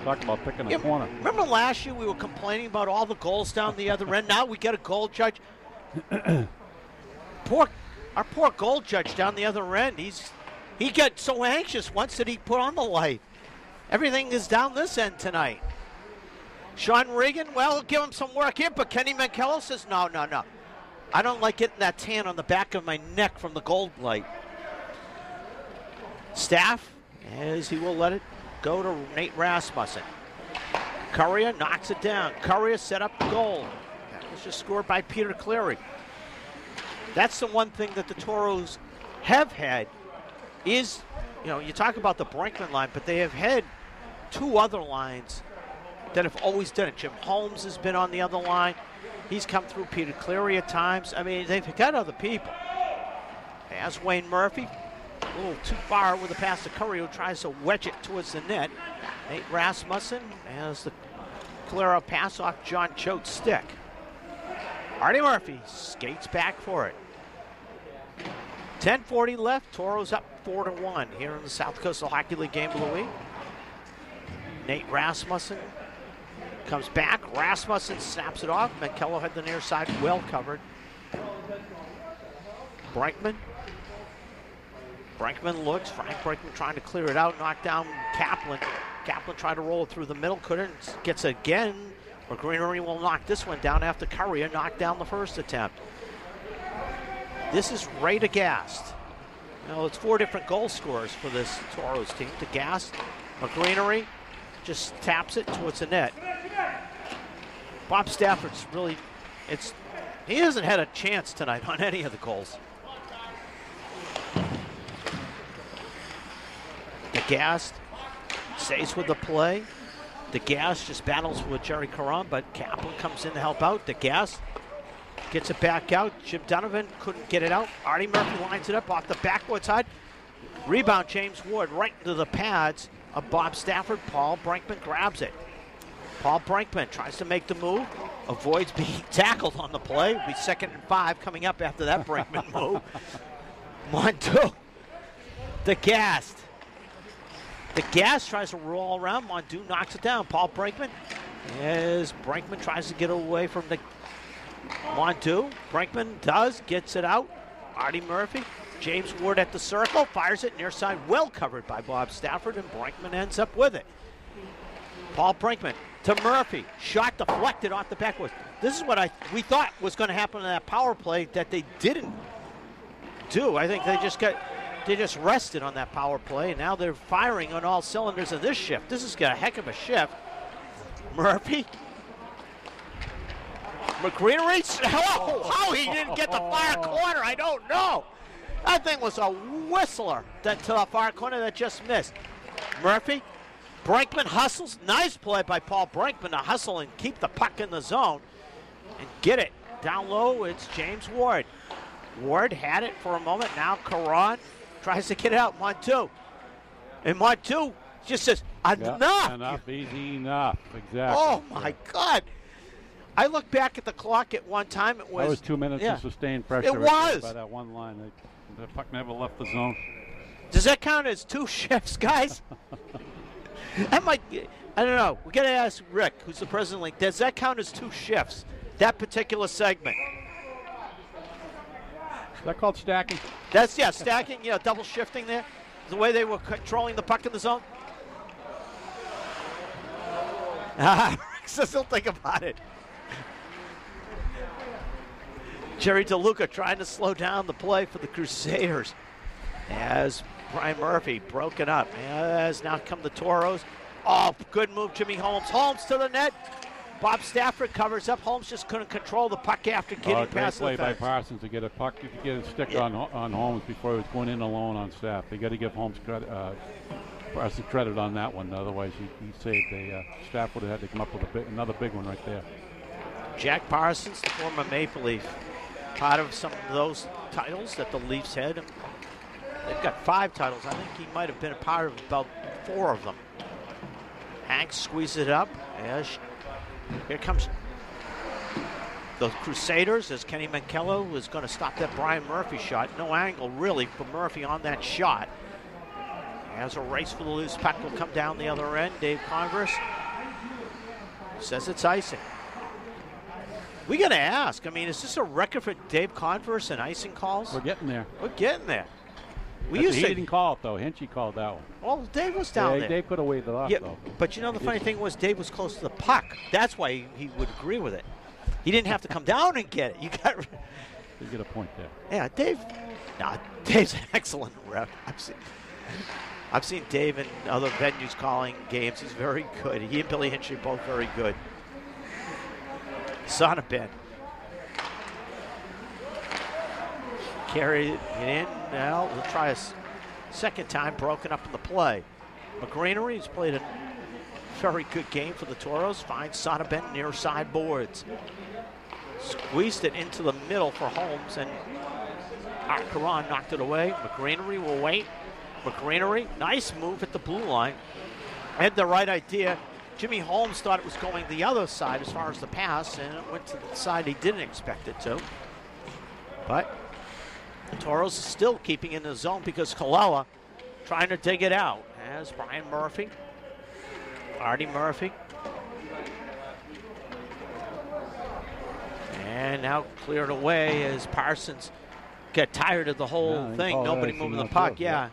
talk about picking a corner. Remember last year we were complaining about all the goals down the other end? Now we get a goal judge. Our poor goal judge down the other end. He got so anxious once that he put on the light. Everything is down this end tonight. Sean Regan, well, give him some work here, but Kenny Mankello says, no. I don't like getting that tan on the back of my neck from the gold light. Staff, as he will let it go to Nate Rasmussen. Courier knocks it down. Courier set up the goal. That was just scored by Peter Cleary. That's the one thing that the Toros have had is, you talk about the Brinkman line, but they have had 2 other lines that have always done it. Jim Holmes has been on the other line. He's come through Peter Cleary at times. I mean, they've got other people. As Wayne Murphy, a little too far with a pass to Curry, who tries to wedge it towards the net. Nate Rasmussen as the clear up pass off John Choate's stick. Artie Murphy skates back for it. 10:40 left. Toros up 4-1 here in the South Coastal Hockey League Game of the Week. Nate Rasmussen comes back. Rasmussen snaps it off. Mankello had the near side well covered. Brinkman looks. Frank Brinkman trying to clear it out. Knocked down Kaplan. Kaplan tried to roll it through the middle. Couldn't. Gets it again. McGreenery will knock this one down after Courier knocked down the first attempt. This is Ray DeGast. It's 4 different goal scorers for this Toros team. DeGast, McGreenery just taps it towards the net. Bob Stafford's really, he hasn't had a chance tonight on any of the goals. DeGast stays with the play. DeGast just battles with Jerry Caron, but Kaplan comes in to help out. DeGast gets it back out. Jim Donovan couldn't get it out. Artie Murphy lines it up off the backboard side. Rebound, James Ward right into the pads of Bob Stafford. Paul Brinkman grabs it. Paul Brinkman tries to make the move, avoids being tackled on the play. It'll be 2nd and 5 coming up after that Brinkman move. Montu. DeGast. DeGast tries to roll around. Montu knocks it down. Paul Brinkman, as Brinkman tries to get away from the Montu. Brinkman gets it out. Artie Murphy. James Ward at the circle, fires it near side, well covered by Bob Stafford, and Brinkman ends up with it. Paul Brinkman to Murphy, shot deflected off the backboard. This is what we thought was going to happen in that power play that they didn't do. I think they just rested on that power play, and now they're firing on all cylinders in this shift. This has got a heck of a shift. Murphy. McGreenery, how he didn't get the far corner, I don't know. That thing was a whistler to the far corner that just missed. Murphy, Brinkman hustles. Nice play by Paul Brinkman to hustle and keep the puck in the zone and get it. Down low, it's James Ward. Ward had it for a moment. Now Caron tries to get it out. Montu. And Montu just says, enough. Enough, easy enough. Exactly. Oh, my God. I look back at the clock at one time. That was 2 minutes of sustained pressure. It was. By that one line. The puck never left the zone. Does that count as 2 shifts, guys? That might, I don't know. We got to ask Rick, who's the president of the league. Does that count as 2 shifts, that particular segment? Is that called stacking? That's, stacking, double shifting there. The way they were controlling the puck in the zone. Rick says he'll think about it. Jerry DeLuca trying to slow down the play for the Crusaders as Brian Murphy broken up. As now come the Toros. Oh, good move, Jimmy Holmes. Holmes to the net. Bob Stafford covers up. Holmes just couldn't control the puck after getting past the great play fence. by Parsons to get a puck, to get a stick on Holmes before he was going in alone on Staff. They got to give Holmes credit, Parsons credit on that one. Otherwise, he saved Staff would have had to come up with another big one right there. Jack Parsons, the former Maple Leaf, part of some of those titles that the Leafs had. They've got 5 titles. I think he might have been a part of about 4 of them. Hanks squeezes it up. Here comes the Crusaders as Kenny Mankello is going to stop that Brian Murphy shot. No angle really for Murphy on that shot. As a race for the loose puck will come down the other end. Dave Converse says it's icing. We got to ask. I mean, is this a record for Dave Converse and icing calls? We're getting there. We're getting there. He didn't call it, though. Hinchy called that one. Well, Dave was down there. Dave could have waved it off, though. But the funny thing was Dave was close to the puck. That's why he would agree with it. He didn't have to come down and get it. You get a point there. Yeah, Dave's an excellent ref. I've seen Dave in other venues calling games. He's very good. He and Billy Hinchy are both very good. Sonneban. Carry it in. Now we'll try a second time, broken up in the play. McGreenery has played a very good game for the Toros. Finds Sonneban near side boards. Squeezed it into the middle for Holmes, and Art Caron knocked it away. McGreenery will wait. McGreenery, nice move at the blue line. Had the right idea. Jimmy Holmes thought it was going the other side as far as the pass, and it went to the side he didn't expect it to. But the Toros is still keeping in the zone because Colella trying to dig it out. As Brian Murphy, Artie Murphy. And now cleared away as Parsons got tired of the whole thing. Nobody moving the puck. Yeah.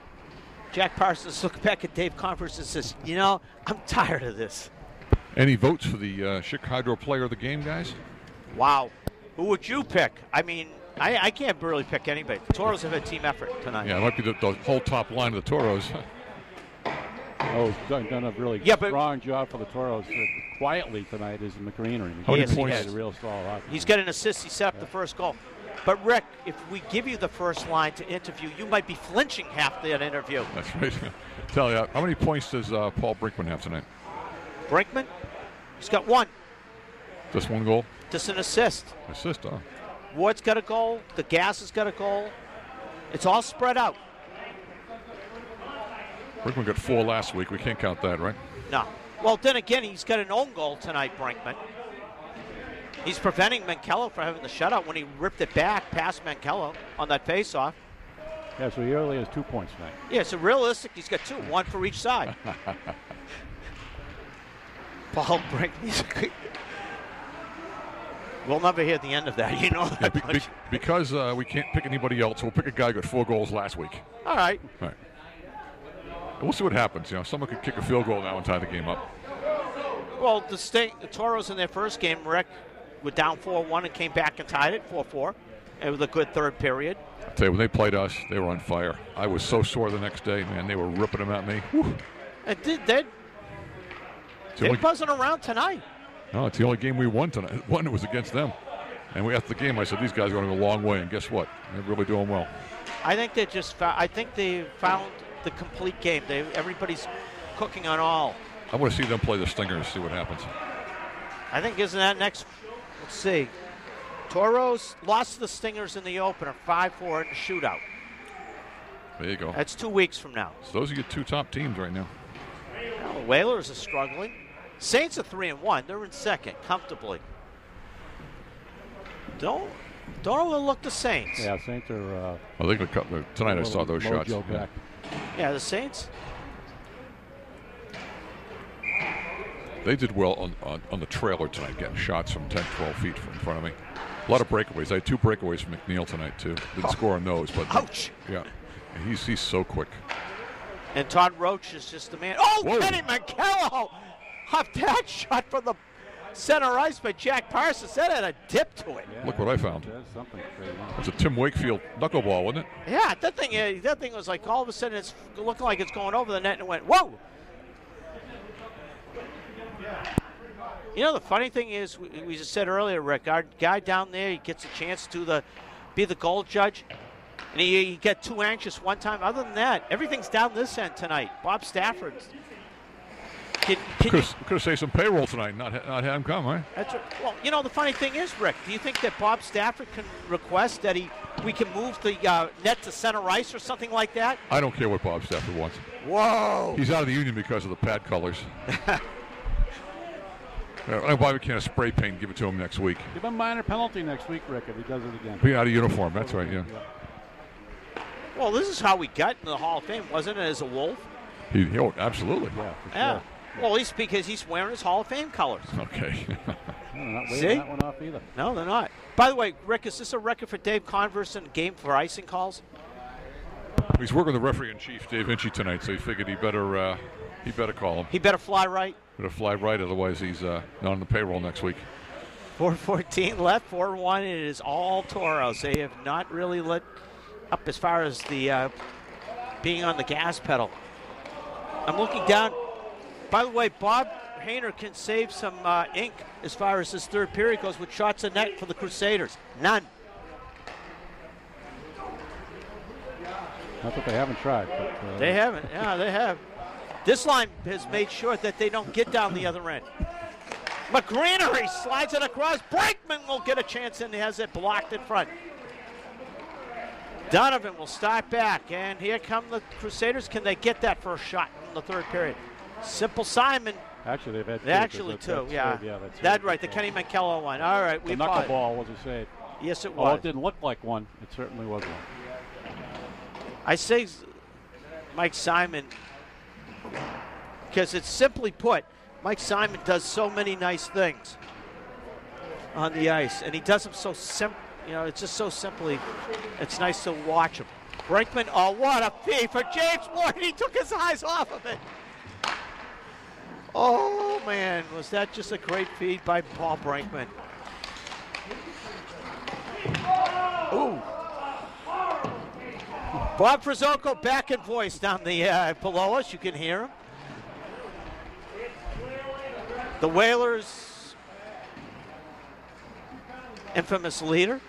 Jack Parsons looked back at Dave Converse and says, I'm tired of this. Any votes for the Schick Hydro player of the game, guys? Wow. Who would you pick? I mean, I can't really pick anybody. The Toros have a team effort tonight. Yeah, it might be the whole top line of the Toros. Done a really strong job for the Toros. Quietly tonight is McGreenery. How many points? He's a real solid hockey. He's got an assist. He set up the first goal. But, Rick, if we give you the first line to interview, you might be flinching half that interview. That's right. Tell you, how many points does Paul Brinkman have tonight? Brinkman? He's got 1. Just 1 goal? Just an assist. Assist, huh? Ward's got a goal. The Gas has got a goal. It's all spread out. Brinkman got 4 last week. We can't count that, right? No. Well, then again, he's got an own goal tonight, Brinkman. He's preventing Mankello from having the shutout when he ripped it back past Mankello on that faceoff. Yeah, so he only has 2 points tonight. Yeah, so realistic, he's got 2, 1 for each side. Paul Brinkman. We'll never hear the end of that, you know that. Yeah, because we can't pick anybody else, we'll pick a guy who got 4 goals last week. All right. All right. We'll see what happens. You know, someone could kick a field goal now and tie the game up. Well, the Toros in their first game, Rick, were down 4-1 and came back and tied it 4-4. It was a good third period. I'll tell you, when they played us, they were on fire. I was so sore the next day, man. They were ripping them at me. Whew. They're buzzing around tonight. No, it's the only game we won tonight. One was against them. And after the game, I said, these guys are going to go a long way. And guess what? They're really doing well. I think they found the complete game. Everybody's cooking on all. I want to see them play the Stingers, see what happens. I think isn't that next? Let's see. Toros lost to the Stingers in the opener, 5-4 in the shootout. There you go. That's 2 weeks from now. So those are your 2 top teams right now. Well, the Whalers are struggling. Saints are 3-1. They're in second comfortably. Don't overlook the Saints. Yeah, Saints are. I think tonight I saw those shots. Yeah, the Saints. They did well on the trailer tonight, getting shots from 10, 12 feet from in front of me. A lot of breakaways. I had 2 breakaways from McNeil tonight, too. Didn't score on those, but ouch. Yeah, and he's so quick. And Todd Roach is just the man. Oh, whoa. Kenny Mankello! Off that shot from the center ice by Jack Parsons. That had a dip to it. Yeah, look what I found. That's something crazy. It's a Tim Wakefield knuckleball, wasn't it? Yeah, that thing was like all of a sudden it's looking like it's going over the net and it went, whoa! You know, the funny thing is, we just said earlier, Rick, our guy down there, he gets a chance to be the goal judge, and he got too anxious one time. Other than that, everything's down this end tonight. Bob Stafford. Could have saved some payroll tonight, not had him come, right? That's right. Well, you know, the funny thing is, Rick, do you think that Bob Stafford can request that we can move the net to center ice or something like that? I don't care what Bob Stafford wants. Whoa! He's out of the union because of the pad colors. I don't know why we can't spray paint and give it to him next week. Give him a minor penalty next week, Rick, if he does it again. Be out of uniform, that's right, yeah. Well, this is how we got in the Hall of Fame, wasn't it, as a Wolf? Absolutely. Yeah, for yeah. Sure. Well, at least because he's wearing his Hall of Fame colors. Okay. They're not waving See? that one off either. No, they're not. By the way, Rick, is this a record for Dave Converse in game for icing calls? He's working with the referee-in-chief, Dave Inchy, tonight, so he figured he better call him. He better fly right. Better fly right, otherwise he's not on the payroll next week. 4:14 left, 4-1. It is all Toros. They have not really lit up as far as the being on the gas pedal. I'm looking down. By the way, Bob Hayner can save some ink as far as this third period goes with shots in net for the Crusaders. None. Not that they haven't tried. But, they haven't. Yeah, they have. This line has made sure that they don't get down the other end. McGreenery slides it across. Brakeman will get a chance and he has it blocked in front. Donovan will start back, and here come the Crusaders. Can they get that first shot in the third period? Simple Simon. Actually, they've had two. Actually, two, yeah. That's right, the Kenny Mankello one. All right, we fought. The knuckleball was a save. Yes, it was. Although it didn't look like one, it certainly was one. I say Mike Simon because it's simply put, Mike Simon does so many nice things on the ice, and he does them so simple. You know, it's just so simply, it's nice to watch him. Brinkman, oh, what a feed for James Ward. He took his eyes off of it. Oh, man, was that just a great feed by Paul Brinkman. Ooh. Bob Frizzoco back in voice down the below us. You can hear him. The Whalers' infamous leader.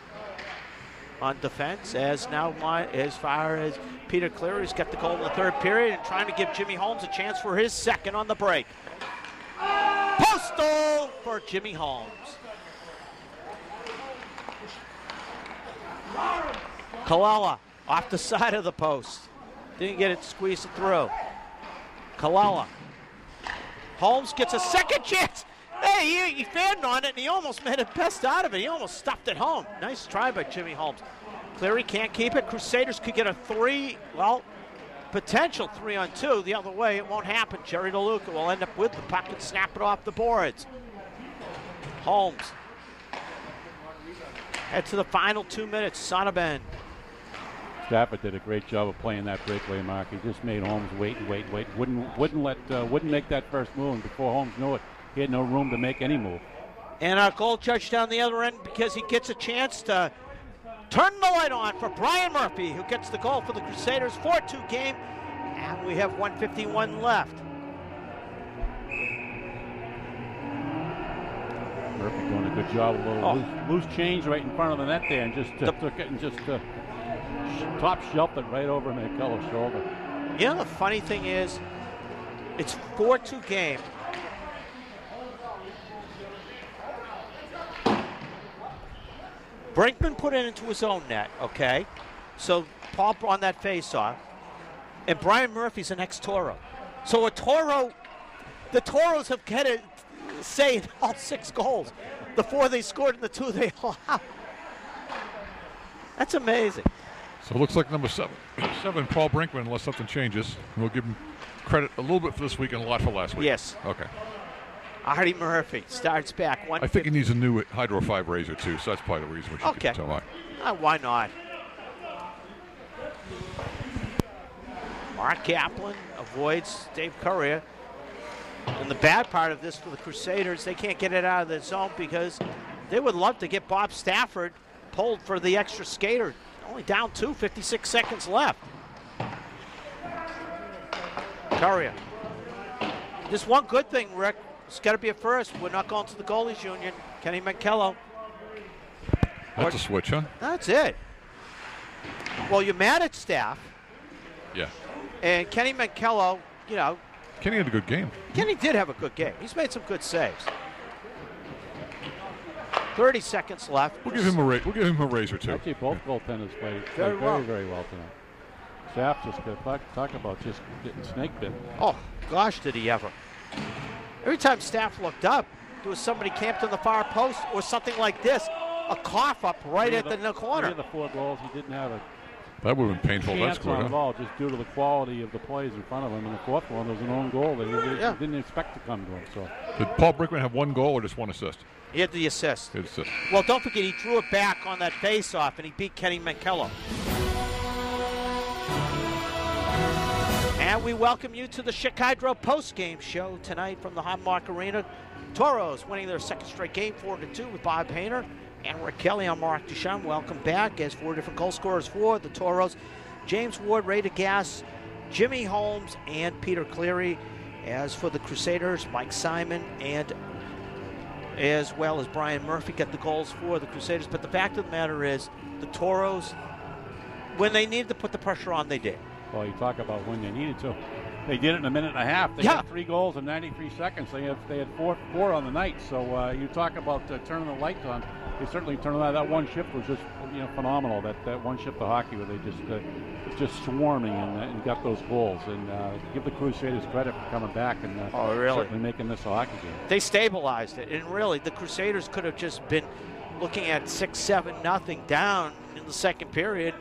on defense, as far as Peter Cleary's got the goal in the third period and trying to give Jimmy Holmes a chance for his second on the break. Postal for Jimmy Holmes. Kalala off the side of the post. Didn't get it squeezed through. Kalala. Holmes gets a second chance. Hey, he fanned on it, and he almost made the best out of it. He almost stuffed it home. Nice try by Jimmy Holmes. Cleary can't keep it. Crusaders could get a potential 3-on-2. The other way, it won't happen. Jerry DeLuca will end up with the puck and snap it off the boards. Holmes. Head to the final 2 minutes. Sonneban. Stafford did a great job of playing that breakaway, Mark. He just made Holmes wait. Wouldn't make that first move. And before Holmes knew it, he had no room to make any move. And our goal judge down the other end, because he gets a chance to turn the light on for Brian Murphy, who gets the goal for the Crusaders. 4-2 game, and we have 1:51 left. Murphy doing a good job. A little loose change right in front of the net there, and just took it and just top shelved it right over McCullough's shoulder. You know, the funny thing is, it's 4-2 game. Brinkman put it into his own net, okay? So Paul on that face-off. And Brian Murphy's an ex-Toro. So the Toros have got to save all 6 goals. The 4 they scored and the 2 they allowed. That's amazing. So it looks like number 7, Paul Brinkman, unless something changes. We'll give him credit a little bit for this week and a lot for last week. Yes. Okay. Artie Murphy starts back. I think he needs a new Hydro 5 razor, too, so that's probably the reason we should give it to him. Why not? Mark Kaplan avoids Dave Courier. And the bad part of this for the Crusaders, they can't get it out of the zone because they would love to get Bob Stafford pulled for the extra skater. Only down 2, 56 seconds left. Courier. Just one good thing, Rick. It's got to be a first. We're not going to the goalies union. Kenny McKello. That's a switch, huh? That's it. Well, you're mad at Staff. Yeah. And Kenny McKello, you know. Kenny had a good game. Kenny did have a good game. He's made some good saves. 30 seconds left. We'll give him a razor, too. Actually, both goaltenders played very well tonight. Staff just talk about just getting snake bit. Oh, gosh, did he ever. Every time Staff looked up, there was somebody camped in the far post or something like this, a cough up right at the corner. 3 of the 4 goals, he didn't have a that would have been painful. chance on the ball, just due to the quality of the plays in front of him. And the 4th one was an own goal that he didn't expect to come to him. So, did Paul Brinkman have 1 goal or just 1 assist? He had the assist. He had assist. Well, don't forget, he drew it back on that face-off, and he beat Kenny McKello. And we welcome you to the Schick Hydro post-game show tonight from the Highmark Arena. Toros winning their 2nd straight game, 4-2 with Bob Hayner and Rick Kelly. I'm Mark Duchamp. Welcome back as 4 different goal scorers for the Toros. James Ward, Ray DeGass, Jimmy Holmes, and Peter Cleary. As for the Crusaders, Mike Simon and as well as Brian Murphy got the goals for the Crusaders. But the fact of the matter is, the Toros, when they needed to put the pressure on, they did. Well, you talk about when they needed to. They did it in a minute and a half. They had 3 goals in 93 seconds. They had 4 on the night. So you talk about turning the lights on. They certainly turned on. That one shift was just phenomenal. That one shift of hockey where they just swarming and got those goals. And give the Crusaders credit for coming back and certainly making this a hockey game. They stabilized it, and really the Crusaders could have just been looking at 6-7-0 down in the 2nd period.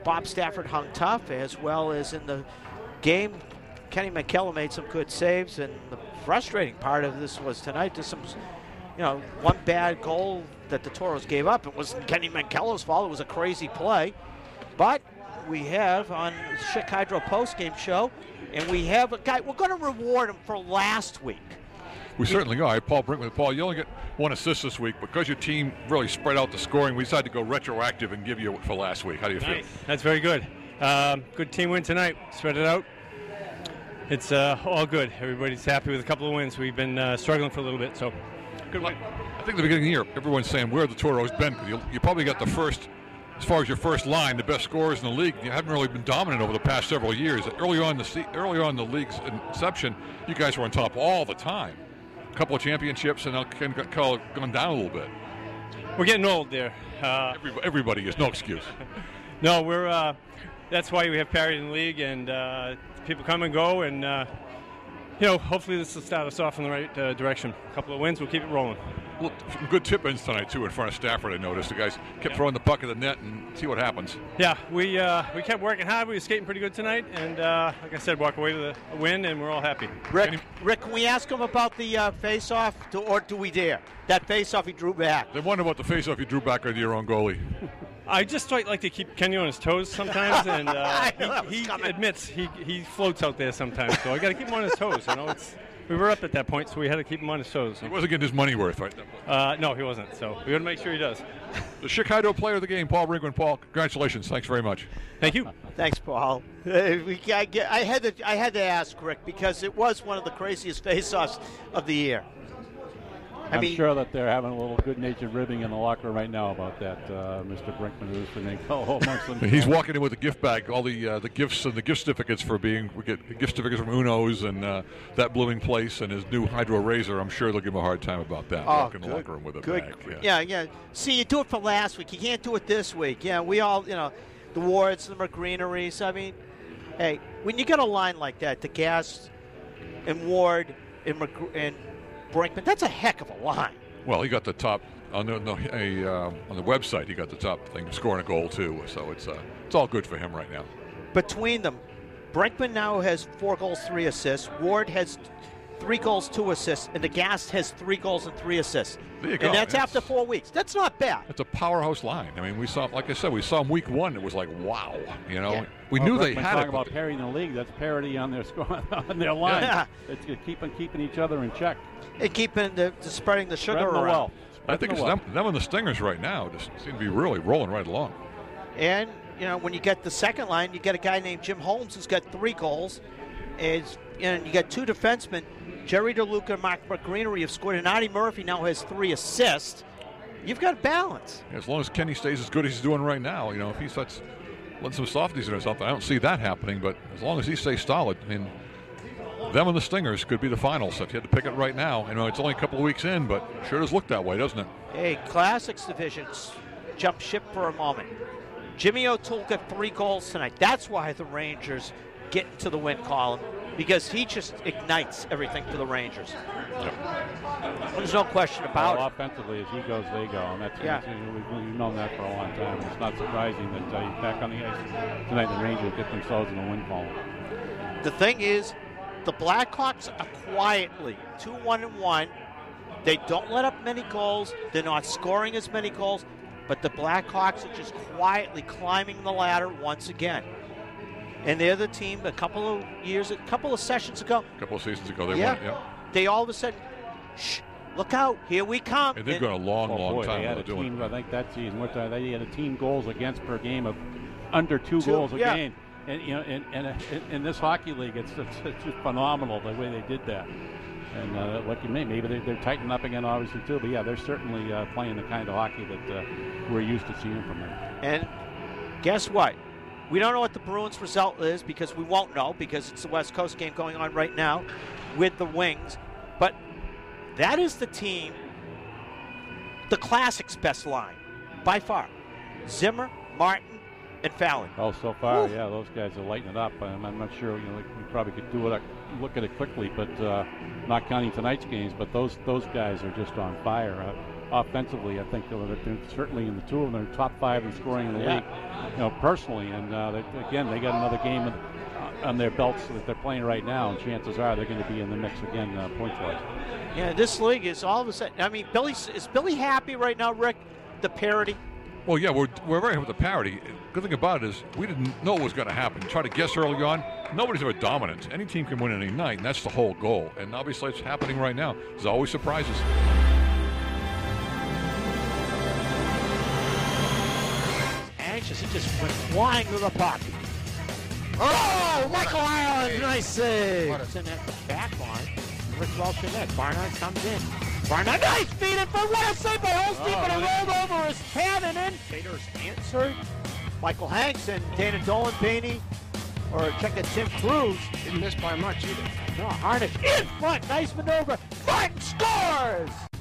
Bob Stafford hung tough, as well as in the game, Kenny McKello made some good saves, and the frustrating part of this was tonight, just some, one bad goal that the Toros gave up. It wasn't Kenny McKello's fault. It was a crazy play. But we have on the Schick Hydro post-game show, and we have a guy, we're going to reward him for last week. We certainly are. Paul Brinkman. Paul, you only get 1 assist this week. Because your team really spread out the scoring, we decided to go retroactive and give you for last week. How do you feel? That's very good. Good team win tonight. Spread it out. It's all good. Everybody's happy with a couple of wins. We've been struggling for a little bit, so good win. I think at the beginning of the year, everyone's saying, where have the Toros been? Because you probably got the first as far as your first line, the best scorers in the league, you haven't really been dominant over the past several years. Early on in the league's inception, you guys were on top all the time. A couple of championships, and now kind of gone down a little bit. We're getting old there. Everybody is, no excuse. No, we're. That's why we have parity in the league, and people come and go, and hopefully this will start us off in the right direction. A couple of wins, we'll keep it rolling. Well, some good tip-ins tonight too in front of Stafford. I noticed the guys kept throwing the puck at the net and see what happens. Yeah, we kept working hard. We were skating pretty good tonight, and like I said, walk away with a win, and we're all happy. Rick, can we ask him about the face-off, or do we dare? That face-off he drew back. They wonder about the face-off you drew back on your own goalie. I just like to keep Kenny on his toes sometimes, and he admits he floats out there sometimes. So I got to keep him on his toes. We were up at that point, so we had to keep him on his toes. He wasn't getting his money worth, right? No, he wasn't. So we got to make sure he does. The Schick Hydro player of the game, Paul Brinkman. Paul, congratulations. Thanks very much. Thank you. Thanks, Paul. I had to ask Rick because it was one of the craziest face-offs of the year. I'm sure that they're having a little good-natured ribbing in the locker room right now about that, Mr. Brinkman, who's been amongst them. He's walking in with a gift bag, all the gifts and the gift certificates for we get gift certificates from Uno's and that blooming place and his new Hydro Razor. I'm sure they'll give him a hard time about that. Walking in the locker room with a bag. Yeah. See, you do it for last week. You can't do it this week. Yeah, we all, the Wards, the McGreeneries. I mean, hey, when you got a line like that, the Gas and Ward and Brinkman, that's a heck of a line. Well, he got the top on the website. He got the top thing, scoring a goal too. So it's all good for him right now. Between them, Brinkman now has 4 goals, 3 assists. Ward has 3 goals, 2 assists, and the Gas has 3 goals and 3 assists. There you go. And that's after 4 weeks. That's not bad. It's a powerhouse line. I mean, we saw, like I said, we saw him week 1. It was like, wow. Yeah. We knew they had talking it. about parity in the league. That's parity on their on their line. Yeah. It's keeping each other in check. And keeping the spreading the sugar around. I think it's them and the Stingers right now just seem to be really rolling right along. And when you get the second line, you get a guy named Jim Holmes who's got 3 goals, and you got 2 defensemen. Jerry DeLuca and Mark McGreenery have scored, and Artie Murphy now has 3 assists. You've got balance. Yeah, as long as Kenny stays as good as he's doing right now, if he starts letting some softies in or something, I don't see that happening. But as long as he stays solid, I mean, them and the Stingers could be the finals. If you had to pick it right now, it's only a couple of weeks in, but sure does look that way, doesn't it? Hey, Classics divisions jump ship for a moment. Jimmy O'Toole got 3 goals tonight. That's why the Rangers get into the win column, because he just ignites everything for the Rangers. Yep. There's no question about it. Offensively, as he goes, they go. And we've known that for a long time. It's not surprising that he's back on the ice tonight. The Rangers get themselves in the win column. The thing is, the Blackhawks are quietly 2-1-1. They don't let up many goals. They're not scoring as many goals. But the Blackhawks are just quietly climbing the ladder once again. And they're the team a couple of seasons ago, they won. Yeah. They all of a sudden, look out, here we come. And they've gone a long time. They had a team, I think that season, they had a team goals against per game of under 2 goals a game. And in this hockey league, it's just phenomenal the way they did that. And maybe they're tightening up again, obviously too. But yeah, they're certainly playing the kind of hockey that we're used to seeing from them. And guess what? We don't know what the Bruins' result is because we won't know because it's the West Coast game going on right now with the Wings. But that is the team, the Classics' best line by far. Zimmer, Martin, and Fallon. Oh, so far, yeah, those guys are lighting it up. I'm not sure, we probably could look at it quickly, but not counting tonight's games. But those guys are just on fire. Offensively, I think they're certainly in the 2 of them. They're top 5 in scoring in the league, personally. And they got another game on their belts that they're playing right now, and chances are they're going to be in the mix again, points-wise. Yeah, this league is all of a sudden. I mean, is Billy happy right now, Rick? The parity. Well, yeah, we're very happy with the parity. Good thing about it is we didn't know what was going to happen. Try to guess early on. Nobody's ever dominant. Any team can win any night, and that's the whole goal. And obviously, it's happening right now. There's always surprises. Anxious, he just went flying to the puck. Oh, Michael Ireland, nice save. It's in at the back line. Rick Welch in net. Barnard comes in. Barnett, nice feed in for what a save by Holstein, but it rolled over his pad and in. Crusaders answered. Michael Hanks and Dana Dolan, Bainey, or check it, Tim Cruz. Didn't miss by much either. No, Harnish in front, nice maneuver. Martin scores!